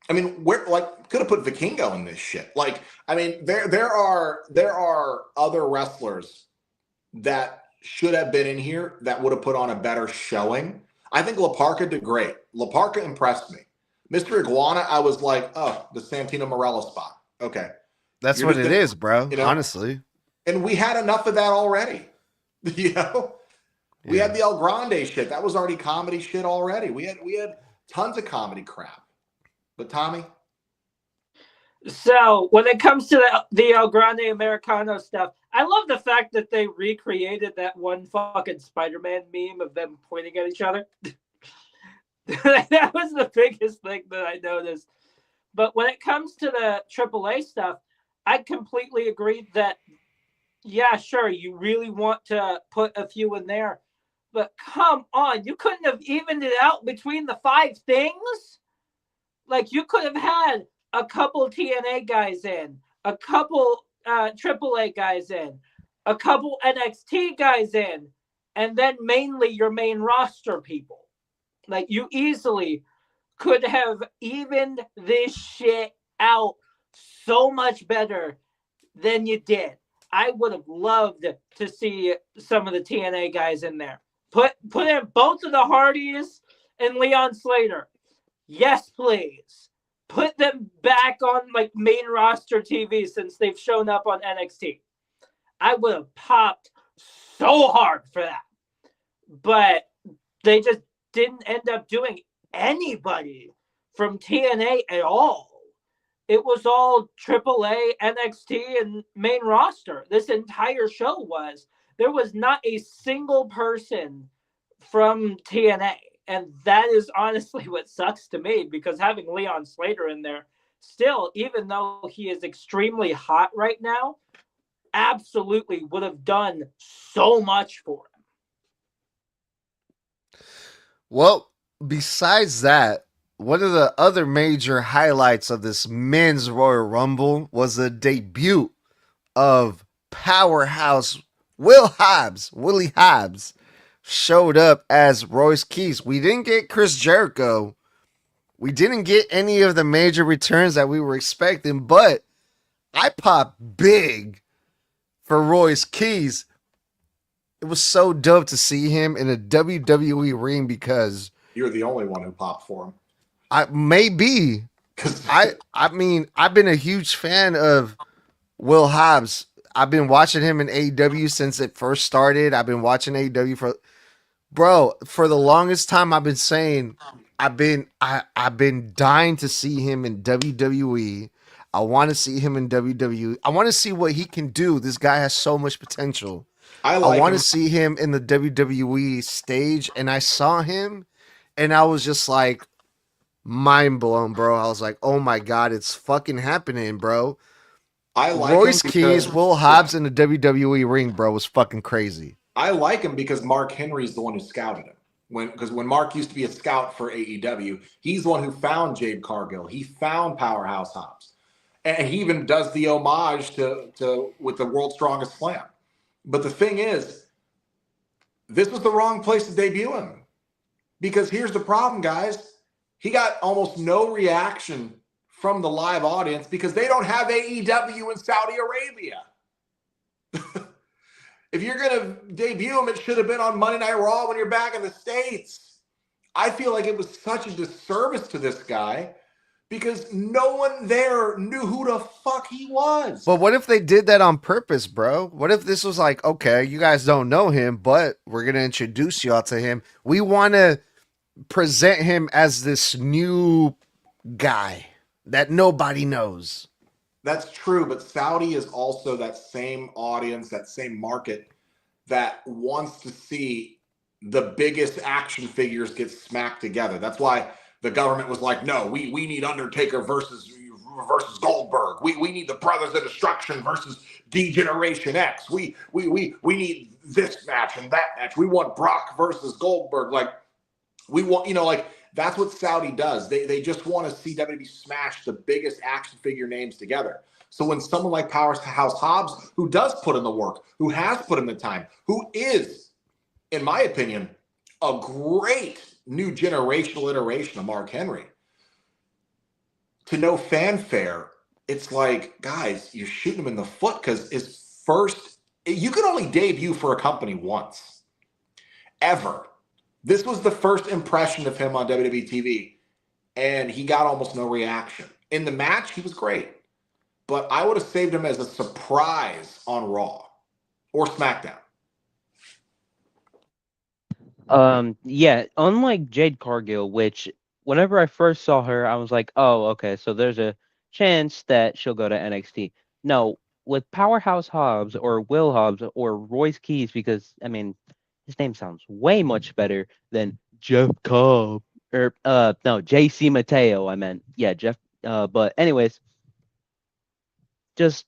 I mean, could have put Vikingo in this shit. Like, I mean, there are other wrestlers that should have been in here that would have put on a better showing. I think La Parca did great. La Parca impressed me. Mr. Iguana, I was like, oh, the Santino Marella spot. Okay. That's what it is, bro. Honestly. And we had enough of that already. We had the El Grande shit. That was already comedy shit already. We had tons of comedy crap. But Tommy? So when it comes to the El Grande Americano stuff, I love the fact that they recreated that one fucking Spider-Man meme of them pointing at each other. That was the biggest thing that I noticed. But when it comes to the AAA stuff, I completely agree that, yeah, sure, you really want to put a few in there. But come on, you couldn't have evened it out between the 5 things? Like, you could have had a couple TNA guys in, a couple AAA guys in, a couple NXT guys in, and then mainly your main roster people. Like, you easily could have evened this shit out so much better than you did. I would have loved to see some of the TNA guys in there. Put in both of the Hardys and Leon Slater. Yes, please. Put them back on like main roster TV since they've shown up on NXT. I would have popped so hard for that. but they just didn't end up doing anybody from TNA at all. It was all AAA, NXT, and main roster. This entire show was. There was not a single person from TNA. And that is honestly what sucks to me, because having Leon Slater in there, still, even though he is extremely hot right now, absolutely would have done so much for him. Well, besides that, one of the other major highlights of this men's Royal Rumble was the debut of powerhouse Willie Hobbs, showed up as Royce Keys. We didn't get Chris Jericho. We didn't get any of the major returns that we were expecting, but I popped big for Royce Keys. It was so dope to see him in a WWE ring because You're the only one who popped for him. I mean, I've been a huge fan of Will Hobbs. I've been watching him in AEW since it first started. I've been watching AEW for the longest time. I've been saying I've been dying to see him in WWE. I want to see him in WWE. I want to see what he can do. This guy has so much potential. I want to see him in the WWE stage, and I saw him, and I was just like mind blown, bro. I was like, oh my god, it's fucking happening, bro. Royce Keys, Will Hobbs in the WWE ring, bro, was fucking crazy. I like him because Mark Henry's the one who scouted him. When Mark used to be a scout for AEW, he's the one who found Jade Cargill. He found Powerhouse Hobbs. And he even does the homage to with the World's Strongest Slam. But the thing is, this was the wrong place to debut him. Because here's the problem, guys. He got almost no reaction from the live audience because they don't have AEW in Saudi Arabia. If you're going to debut him, it should have been on Monday Night Raw when you're back in the States. I feel like it was such a disservice to this guy because no one there knew who the fuck he was. But what if they did that on purpose, bro? What if this was like, okay, you guys don't know him, but we're going to introduce y'all to him. We want to present him as this new guy that nobody knows. That's true, but Saudi is also that same audience, that same market that wants to see the biggest action figures get smacked together. That's why the government was like, no, we need Undertaker versus Goldberg. We need the Brothers of Destruction versus D-Generation X. We need this match and that match. We want Brock versus Goldberg. Like, we want, like, that's what Saudi does. They just want to see WWE smash the biggest action figure names together. So when someone like Powerhouse Hobbs, who does put in the work, who has put in the time, who is, in my opinion, a great new generational iteration of Mark Henry, to no fanfare, it's like, guys, you're shooting him in the foot because you could only debut for a company once, ever. This was the first impression of him on WWE TV, and he got almost no reaction. In the match, he was great, but I would have saved him as a surprise on Raw or SmackDown. Yeah, unlike Jade Cargill, which whenever I first saw her, I was like, oh, okay, so there's a chance that she'll go to NXT. No, with Powerhouse Hobbs or Will Hobbs or Royce Keys, because, I mean, his name sounds way much better than Jeff Cobb or no, JC Mateo. I meant, yeah, Jeff. But anyways, just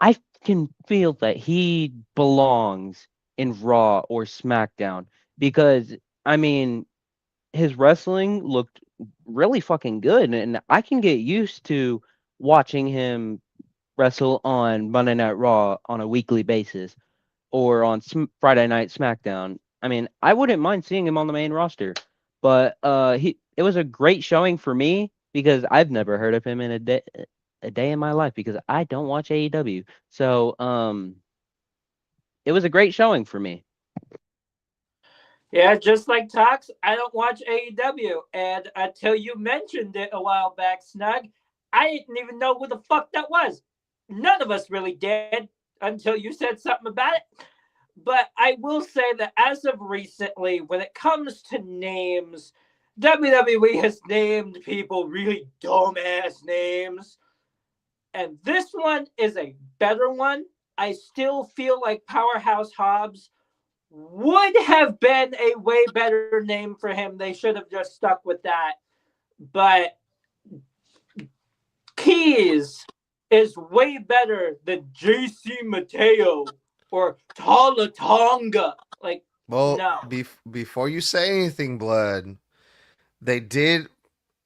I can feel that he belongs in Raw or SmackDown because I mean his wrestling looked really fucking good, and I can get used to watching him wrestle on Monday Night Raw on a weekly basis or on Friday Night SmackDown. I mean, I wouldn't mind seeing him on the main roster, but it was a great showing for me because I've never heard of him in a day in my life because I don't watch AEW. So it was a great showing for me. Yeah, just like Tox, I don't watch AEW, and until you mentioned it a while back, Snug, I didn't even know who the fuck that was. None of us really did until you said something about it. But I will say that as of recently, when it comes to names, WWE has named people really dumbass names. And this one is a better one. I still feel like Powerhouse Hobbs would have been a way better name for him. They should have just stuck with that. But Keys is way better than JC Mateo or Talatonga. Like, Well, no. before you say anything, Blood, they did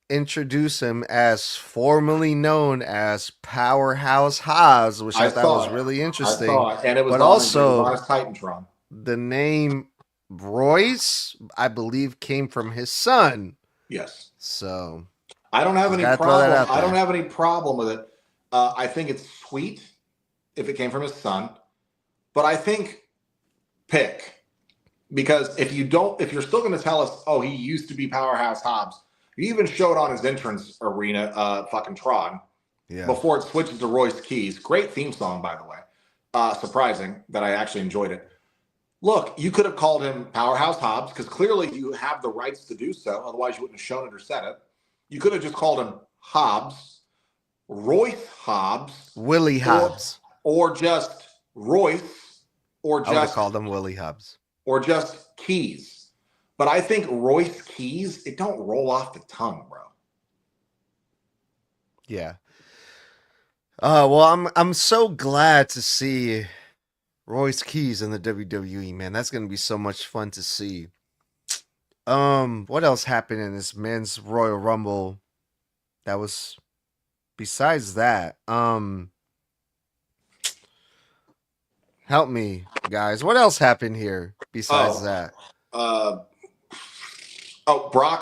introduce him as formerly known as Powerhouse Hobbs, which I thought was really I interesting. saw it, and it was But on his also, Titantron. the name Royce, I believe, came from his son. Yes. So I don't have just any gotta throw that problem. out I don't there. have any problem with it. I think it's sweet if it came from his son, but I think pick, because if you're still going to tell us, oh, he used to be Powerhouse Hobbs. You even showed on his entrance arena, fucking Tron, Yeah. before it switches to Royce Keys. Great theme song, by the way. Surprising that I actually enjoyed it. Look, you could have called him Powerhouse Hobbs because clearly you have the rights to do so. Otherwise, you wouldn't have shown it or said it. You could have just called him Hobbs, Royce Hobbs, Willie Hobbs. or just Royce, or I would have just called him Willie Hobbs. or just Keys. But I think Royce Keys, it don't roll off the tongue, bro. Yeah. Well, I'm so glad to see Royce Keys in the WWE, man. That's gonna be so much fun to see. What else happened in this men's Royal Rumble? That was besides that. Help me, guys. What else happened here besides that? Brock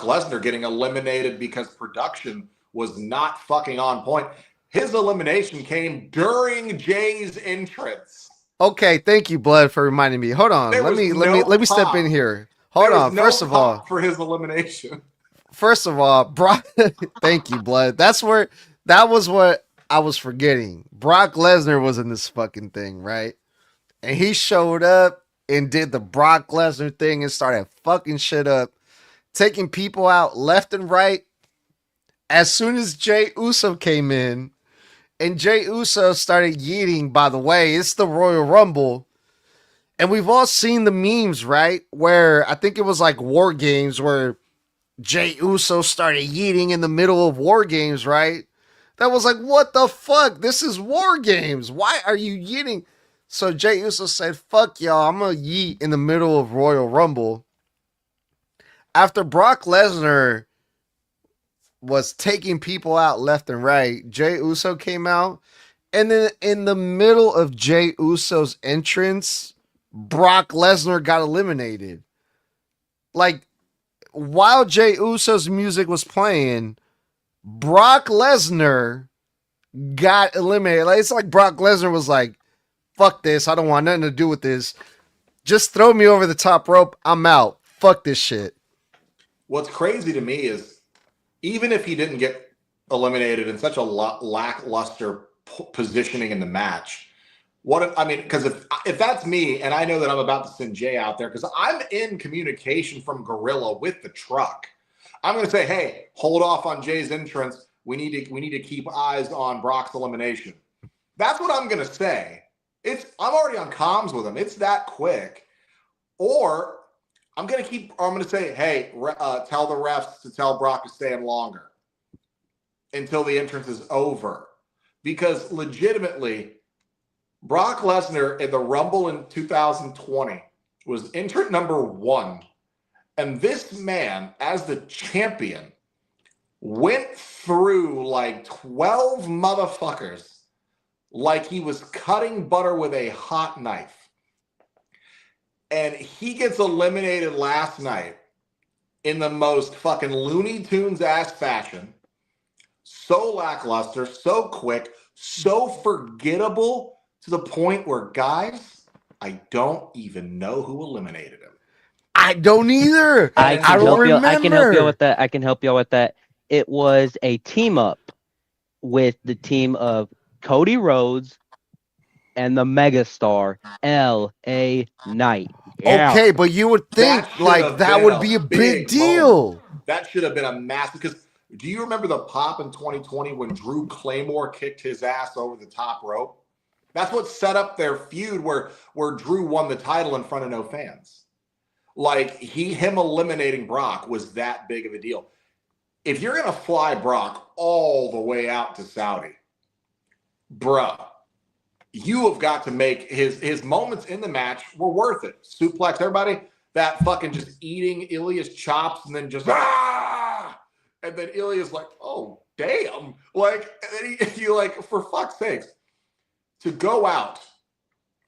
Lesnar getting eliminated because production was not fucking on point. His elimination came during Jay's entrance. Okay, thank you, Blood, for reminding me. Hold on. Let me step in here. Hold on. First of all, for his elimination. First of all, Brock. Thank you, Blood. That was what I was forgetting. Brock Lesnar was in this fucking thing, right? And he showed up and did the Brock Lesnar thing and started fucking shit up, taking people out left and right. As soon as Jey Uso came in, and Jey Uso started yeeting, by the way, it's the Royal Rumble. And we've all seen the memes, right? Where I think it was like War Games where Jey Uso started yeeting in the middle of War Games, right? That was like, what the fuck? This is War Games. Why are you yeeting? So Jey Uso said, fuck y'all, I'm going to yeet in the middle of Royal Rumble. After Brock Lesnar was taking people out left and right, Jey Uso came out. And then in the middle of Jey Uso's entrance, Brock Lesnar got eliminated. Like, while Jey Uso's music was playing, Brock Lesnar got eliminated. Like, it's like Brock Lesnar was like, fuck this. I don't want nothing to do with this. Just throw me over the top rope. I'm out. Fuck this shit. What's crazy to me is even if he didn't get eliminated in such a lackluster positioning in the match, because if that's me and I know that I'm about to send Jay out there, because I'm in communication from Gorilla with the truck, I'm going to say, hey, hold off on Jay's entrance. We need to keep eyes on Brock's elimination. That's what I'm going to say. I'm already on comms with him. It's that quick. Or I'm going to say, hey, tell the refs to tell Brock to stay in longer until the entrance is over. Because legitimately, Brock Lesnar in the Rumble in 2020 was entrant number 1. And this man, as the champion, went through like 12 motherfuckers like he was cutting butter with a hot knife. And he gets eliminated last night in the most fucking Looney Tunes ass fashion. So lackluster, so quick, so forgettable to the point where, guys, I don't even know who eliminated him. I don't either. I can help you with that. I can help you with that. It was a team up with the team of Cody Rhodes and the megastar L.A. Knight. Yeah. Okay, but you would think That should like have that been would a be a big big deal. moment. That should have been a massive. Because do you remember the pop in 2020 when Drew Claymore kicked his ass over the top rope? That's what set up their feud where Drew won the title in front of no fans. Like him eliminating Brock was that big of a deal. If you're gonna fly Brock all the way out to Saudi, bruh, you have got to make his moments in the match were worth it. Suplex everybody, that fucking just eating Ilya's chops and then just and then Ilya's like, oh damn, like, and then you like, for fuck's sakes, to go out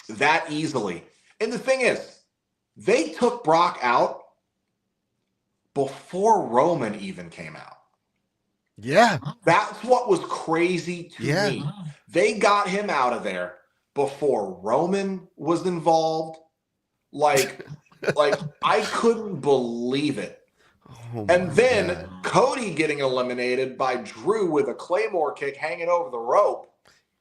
that easily. And the thing is, they took Brock out before Roman even came out. Yeah. That's what was crazy to me. They got him out of there before Roman was involved. Like I couldn't believe it. Oh and then God. Cody getting eliminated by Drew with a Claymore kick hanging over the rope.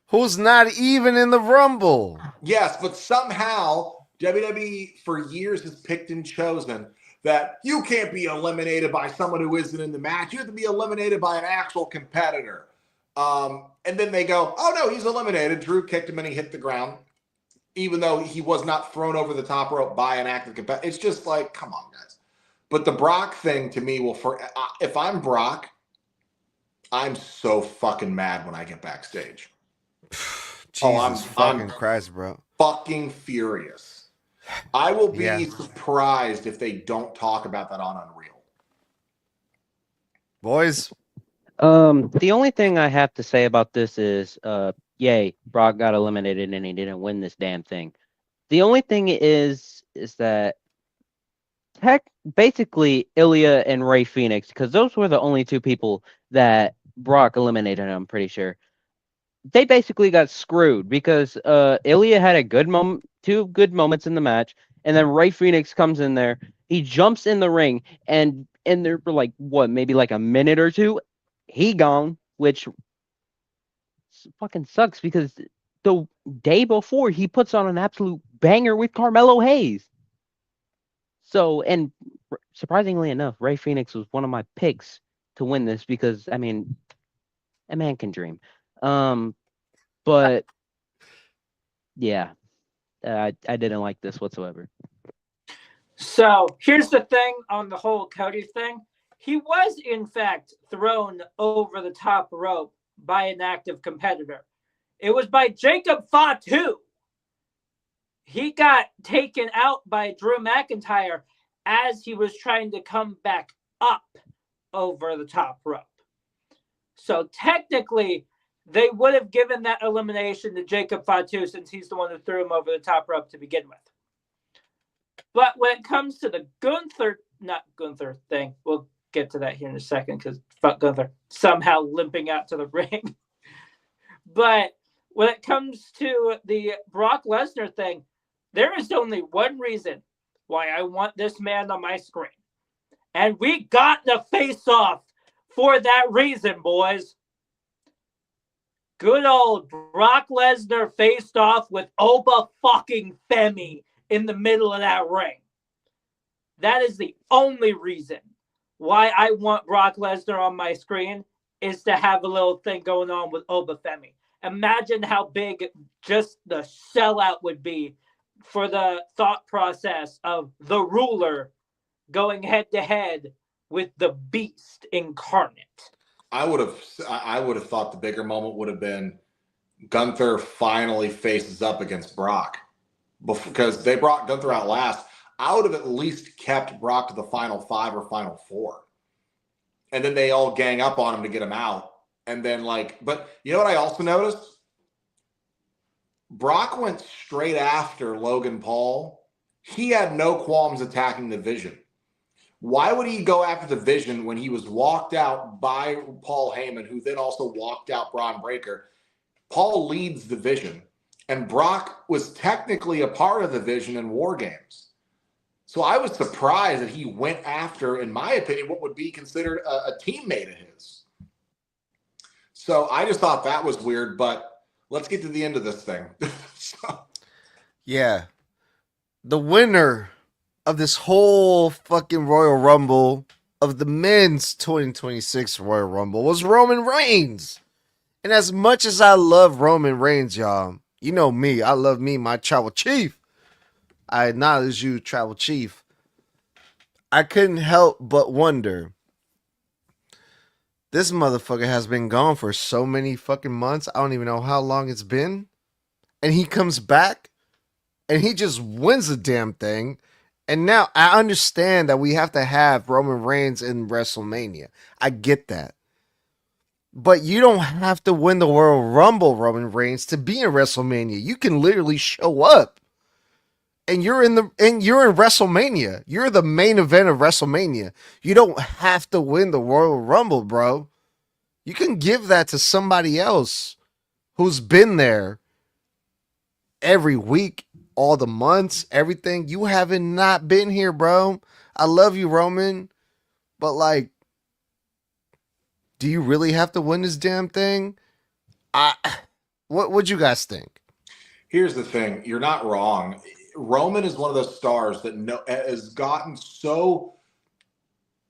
Who's not even in the Rumble. Yes, but somehow WWE for years has picked and chosen that you can't be eliminated by someone who isn't in the match. You have to be eliminated by an actual competitor. And then they go, oh, no, he's eliminated. Drew kicked him and he hit the ground, even though he was not thrown over the top rope by an active competitor. It's just like, come on, guys. But the Brock thing to me if I'm Brock, I'm so fucking mad when I get backstage. Jesus fucking Christ, bro. Fucking furious. I will be surprised if they don't talk about that on Unreal. Boys. The only thing I have to say about this is, yay, Brock got eliminated and he didn't win this damn thing. The only thing is that basically Ilya and Rey Fenix, because those were the only two people that Brock eliminated, I'm pretty sure. They basically got screwed because Ilya had a good moment, 2 good moments in the match, and then Rey Fenix comes in there. He jumps in the ring, and there for like what, maybe like a minute or two, he gone, which fucking sucks because the day before he puts on an absolute banger with Carmelo Hayes. So, and surprisingly enough, Rey Fenix was one of my picks to win this because, I mean, a man can dream. But yeah, I didn't like this whatsoever. So here's the thing on the whole Cody thing. He was, in fact, thrown over the top rope by an active competitor. It was by Jacob Fatu. He got taken out by Drew McIntyre as he was trying to come back up over the top rope. So technically, they would have given that elimination to Jacob Fatu since he's the one who threw him over the top rope to begin with. But when it comes to the not Gunther thing, we'll get to that here in a second because fuck Gunther somehow limping out to the ring. But when it comes to the Brock Lesnar thing, there is only one reason why I want this man on my screen. And we got the face-off for that reason, boys. Good old Brock Lesnar faced off with Oba fucking Femi in the middle of that ring. That is the only reason why I want Brock Lesnar on my screen, is to have a little thing going on with Oba Femi. Imagine how big just the sellout would be for the thought process of the ruler going head to head with the beast incarnate. I would have thought the bigger moment would have been Gunther finally faces up against Brock, because they brought Gunther out last. I would have at least kept Brock to the final 5 or final 4. And then they all gang up on him to get him out. And then but you know what I also noticed? Brock went straight after Logan Paul. He had no qualms attacking the Vision. Why would he go after the Vision when he was walked out by Paul Heyman, who then also walked out Braun Breaker? Paul leads the Vision, and Brock was technically a part of the Vision in War Games. So I was surprised that he went after, in my opinion, what would be considered a teammate of his. So I just thought that was weird, but let's get to the end of this thing. Yeah. The winner of this whole fucking Royal Rumble of the men's 2026 Royal Rumble was Roman Reigns. And as much as I love Roman Reigns, y'all, you know me, I love me, my tribal chief. I acknowledge you, tribal chief. I couldn't help but wonder. This motherfucker has been gone for so many fucking months. I don't even know how long it's been. And he comes back and he just wins the damn thing. And now I understand that we have to have Roman Reigns in WrestleMania. I get that. But you don't have to win the Royal Rumble, Roman Reigns, to be in WrestleMania. You can literally show up and you're in WrestleMania. You're the main event of WrestleMania. You don't have to win the Royal Rumble, bro. You can give that to somebody else who's been there every week, all the months, everything. You haven't not been here, bro. I love you, Roman, but like, do you really have to win this damn thing? I what would you guys think? Here's the thing: you're not wrong. Roman is one of those stars that has gotten so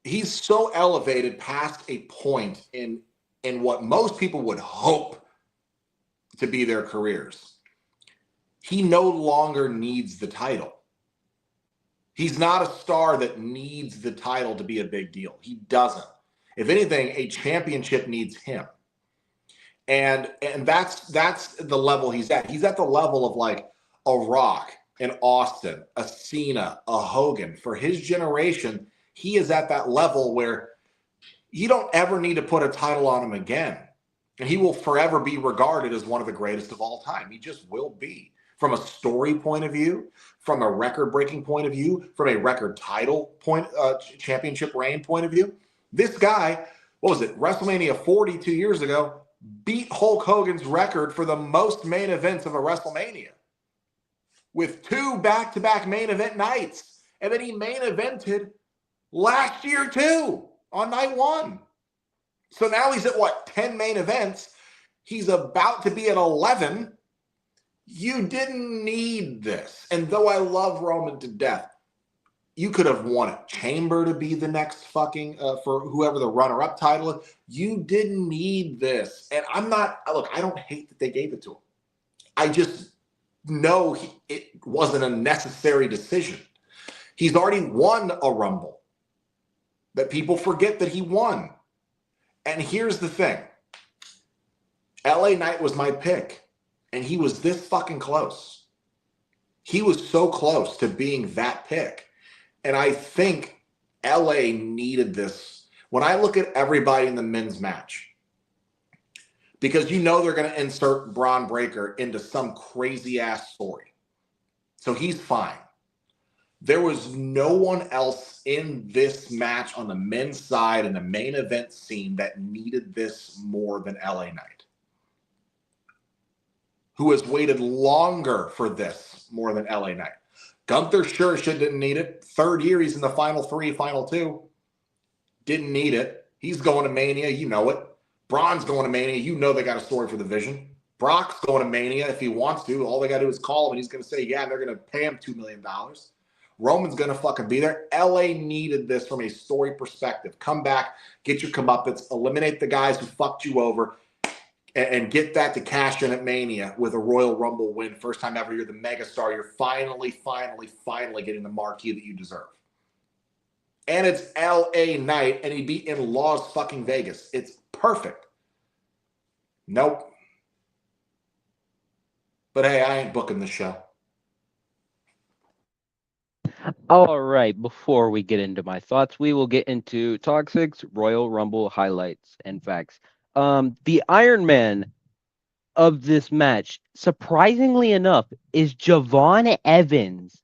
he's so elevated past a point in what most people would hope to be their careers. He no longer needs the title. He's not a star that needs the title to be a big deal. He doesn't. If anything, a championship needs him. And that's the level he's at. He's at the level of like a Rock, an Austin, a Cena, a Hogan. For his generation, he is at that level where you don't ever need to put a title on him again. And he will forever be regarded as one of the greatest of all time. He just will be. From a story point of view, from a record-breaking point of view, from a record title point, championship reign point of view, this guy, what was it, WrestleMania 40 2 years ago, beat Hulk Hogan's record for the most main events of a WrestleMania with 2 back-to-back main event nights. And then he main evented last year too on night 1. So now he's at what, 10 main events? He's about to be at 11. You didn't need this. And though I love Roman to death, you could have wanted Chamber to be the next fucking, for whoever the runner-up title is. You didn't need this. And I'm not, look, I don't hate that they gave it to him. I just know it wasn't a necessary decision. He's already won a Rumble that people forget that he won. And here's the thing. LA Knight was my pick. And he was this fucking close. He was so close to being that pick. And I think LA needed this. When I look at everybody in the men's match, because you know they're going to insert Braun Breaker into some crazy ass story. So he's fine. There was no one else in this match on the men's side in the main event scene that needed this more than LA Knight, who has waited longer for this more than LA Knight. Gunther sure didn't need it. 3rd year, he's in the final 3, final 2. Didn't need it. He's going to Mania, you know it. Braun's going to Mania, you know they got a story for the Vision. Brock's going to Mania if he wants to. All they got to do is call him and he's going to say, yeah, and they're going to pay him $2 million. Roman's going to fucking be there. LA needed this from a story perspective. Come back, get your comeuppance, eliminate the guys who fucked you over, and get that to cash in at Mania with a Royal Rumble win. First time ever, you're the megastar. You're finally getting the marquee that you deserve. And it's LA Knight, and he'd be in Las fucking Vegas. It's perfect. Nope. But hey, I ain't booking the show. All right, before we get into my thoughts, we will get into Toxic's Royal Rumble highlights and facts. The Iron Man of this match, surprisingly enough, is Javon Evans,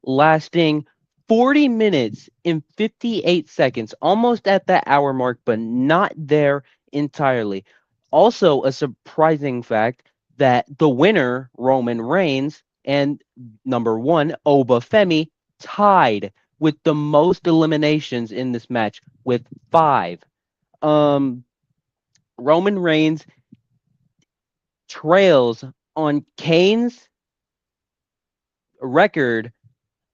lasting 40 minutes and 58 seconds, almost at that hour mark, but not there entirely. Also, a surprising fact that the winner, Roman Reigns, and number 1, Obafemi, tied with the most eliminations in this match with 5. Roman Reigns trails on Kane's record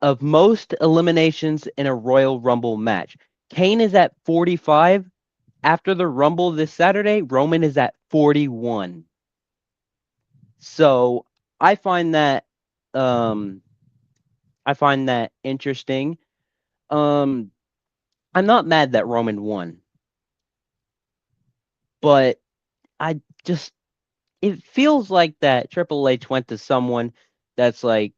of most eliminations in a Royal Rumble match. Kane is at 45. After the Rumble this Saturday, Roman is at 41. So I find that um, interesting. I'm not mad that Roman won, but I just it feels like that Triple H went to someone that's like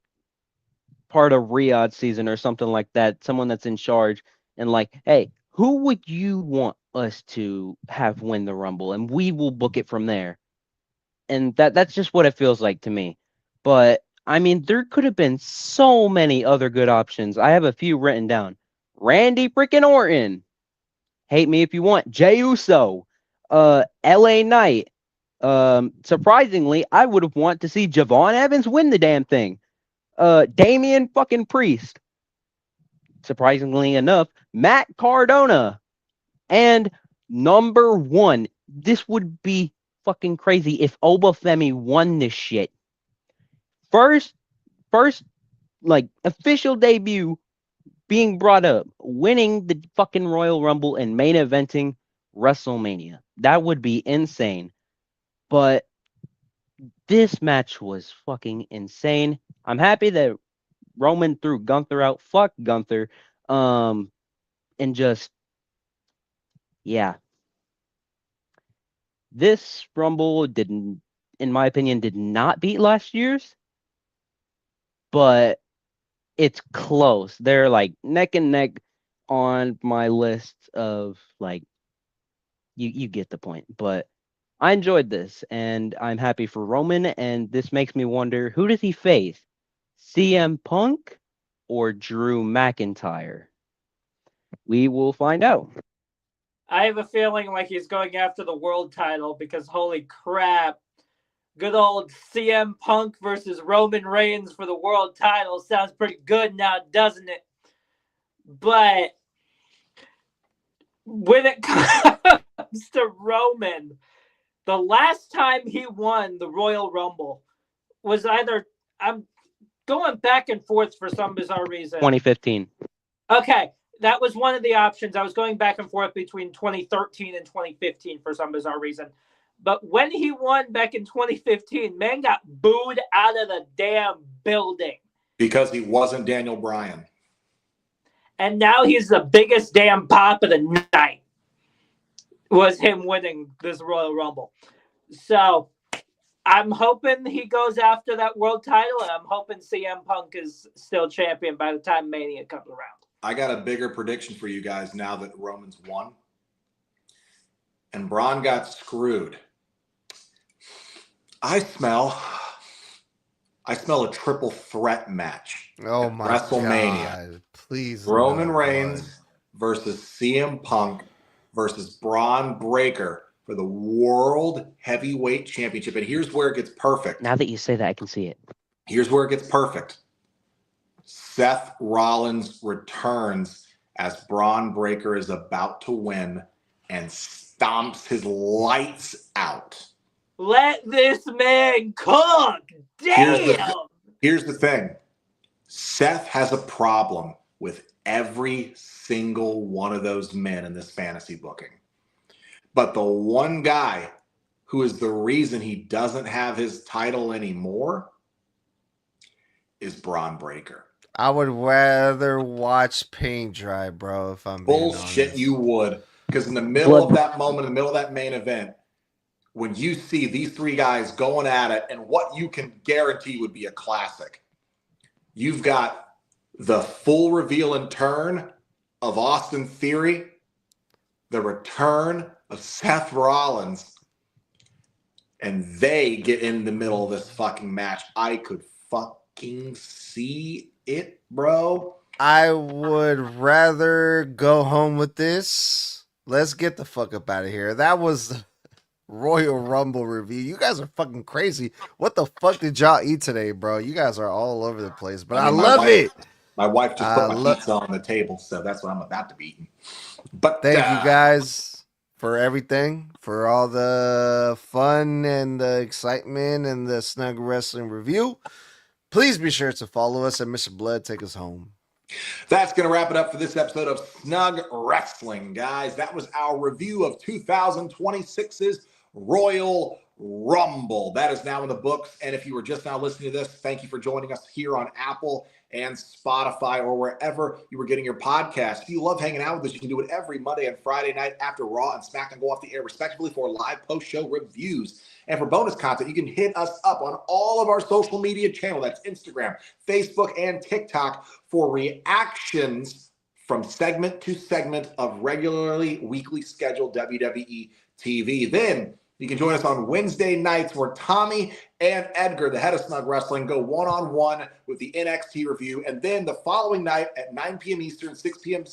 part of Riyadh season or something like that, someone that's in charge, and like, hey, who would you want us to have win the Rumble, and we will book it from there. And that's just what it feels like to me. But I mean, there could have been so many other good options. I have a few written down. Randy freaking Orton. Hate me if you want. Jey Uso. LA Knight. Surprisingly, I would have wanted to see Javon Evans win the damn thing. Damian fucking Priest. Surprisingly enough, Matt Cardona. And number one, this would be fucking crazy if Obafemi won this shit. First, like official debut being brought up, winning the fucking Royal Rumble and main eventing WrestleMania. That would be insane. But this match was fucking insane. I'm happy that Roman threw Gunther out. Fuck Gunther. And just yeah. This Rumble didn't, in my opinion, did not beat last year's, but it's close. They're like neck and neck on my list of like you get the point. But I enjoyed this and I'm happy for Roman, and this makes me wonder, who does he face? CM Punk or Drew McIntyre? We will find out. I have a feeling like he's going after the world title because holy crap, good old CM Punk versus Roman Reigns for the world title sounds pretty good now, doesn't it? But when it comes to Roman, the last time he won the Royal Rumble was either, I'm going back and forth for some bizarre reason. 2015. Okay, that was one of the options. I was going back and forth between 2013 and 2015 for some bizarre reason. But when he won back in 2015, man got booed out of the damn building. Because he wasn't Daniel Bryan. And now he's the biggest damn pop of the night. Was him winning this Royal Rumble. So I'm hoping he goes after that world title, and I'm hoping CM Punk is still champion by the time Mania comes around. I got a bigger prediction for you guys now that Roman's won. And Braun got screwed. I smell a triple threat match. Oh my WrestleMania. God. Please. Roman Reigns versus CM Punk versus Braun Breaker for the World Heavyweight Championship. And here's where it gets perfect. Now that you say that, I can see it. Here's where it gets perfect. Seth Rollins returns as Braun Breaker is about to win and stomps his lights out. Let this man cook. Damn. Here's the thing. Seth has a problem with every single one of those men in this fantasy booking. But the one guy who is the reason he doesn't have his title anymore is Braun Breaker. I would rather watch paint dry, bro, if I'm being Bullshit, honest. you would. Because in the middle of that moment, in the middle of that main event, when you see these three guys going at it and what you can guarantee would be a classic, you've got the full reveal and turn of Austin Theory, the return of Seth Rollins, and they get in the middle of this fucking match. I could fucking see it, bro. I would rather go home with this. Let's get the fuck up out of here. That was the Royal Rumble review. You guys are fucking crazy. What the fuck did y'all eat today, bro? You guys are all over the place, but I love it. My wife just put my pizza on the table, so that's what I'm about to be eating. But thank you guys for everything, for all the fun and the excitement and the Snug Wrestling review. Please be sure to follow us, and Mr. Blood, take us home. That's going to wrap it up for this episode of Snug Wrestling, guys. That was our review of 2026's Royal Rumble. That is now in the books. And if you were just now listening to this, thank you for joining us here on Apple and Spotify or wherever you were getting your podcast. If you love hanging out with us, you can do it every Monday and Friday night after Raw and SmackDown go off the air, respectively, for live post-show reviews. And for bonus content, you can hit us up on all of our social media channels. That's Instagram, Facebook, and TikTok for reactions from segment to segment of regularly weekly scheduled WWE TV. Then you can join us on Wednesday nights where Tommy and Edgar, the head of Snug Wrestling, go one-on-one with the NXT review. And then the following night at 9 p.m. Eastern, 6 p.m.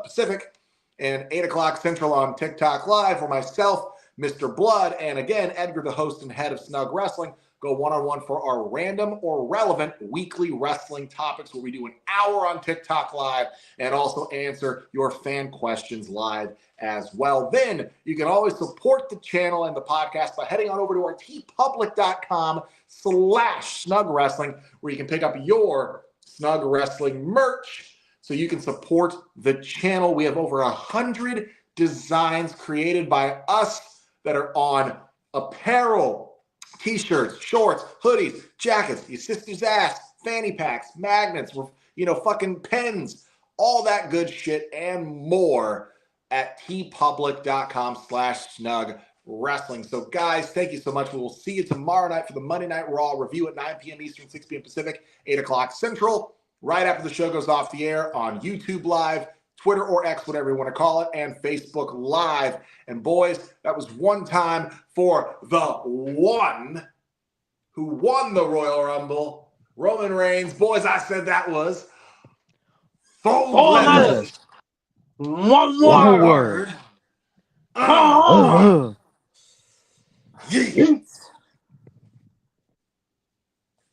Pacific, and 8 o'clock Central on TikTok Live for myself, Mr. Blood, and again, Edgar, the host and head of Snug Wrestling, go one-on-one for our random or relevant weekly wrestling topics where we do an hour on TikTok Live and also answer your fan questions live as well. Then you can always support the channel and the podcast by heading on over to our tpublic.com/Snug Wrestling, where you can pick up your Snug Wrestling merch so you can support the channel. We have over 100 designs created by us that are on apparel, t-shirts, shorts, hoodies, jackets, your sister's ass, fanny packs, magnets, fucking pens, all that good shit and more at tpublic.com/Snug Wrestling. So guys, thank you so much. We will see you tomorrow night for the Monday Night Raw review at 9 p.m. Eastern, 6 p.m. Pacific, 8 o'clock Central, right after the show goes off the air on YouTube Live, Twitter or X, whatever you want to call it, and Facebook Live. And boys, that was one time for the one who won the Royal Rumble, Roman Reigns. Boys, I said that was Four letters. One One word. word. Yeet.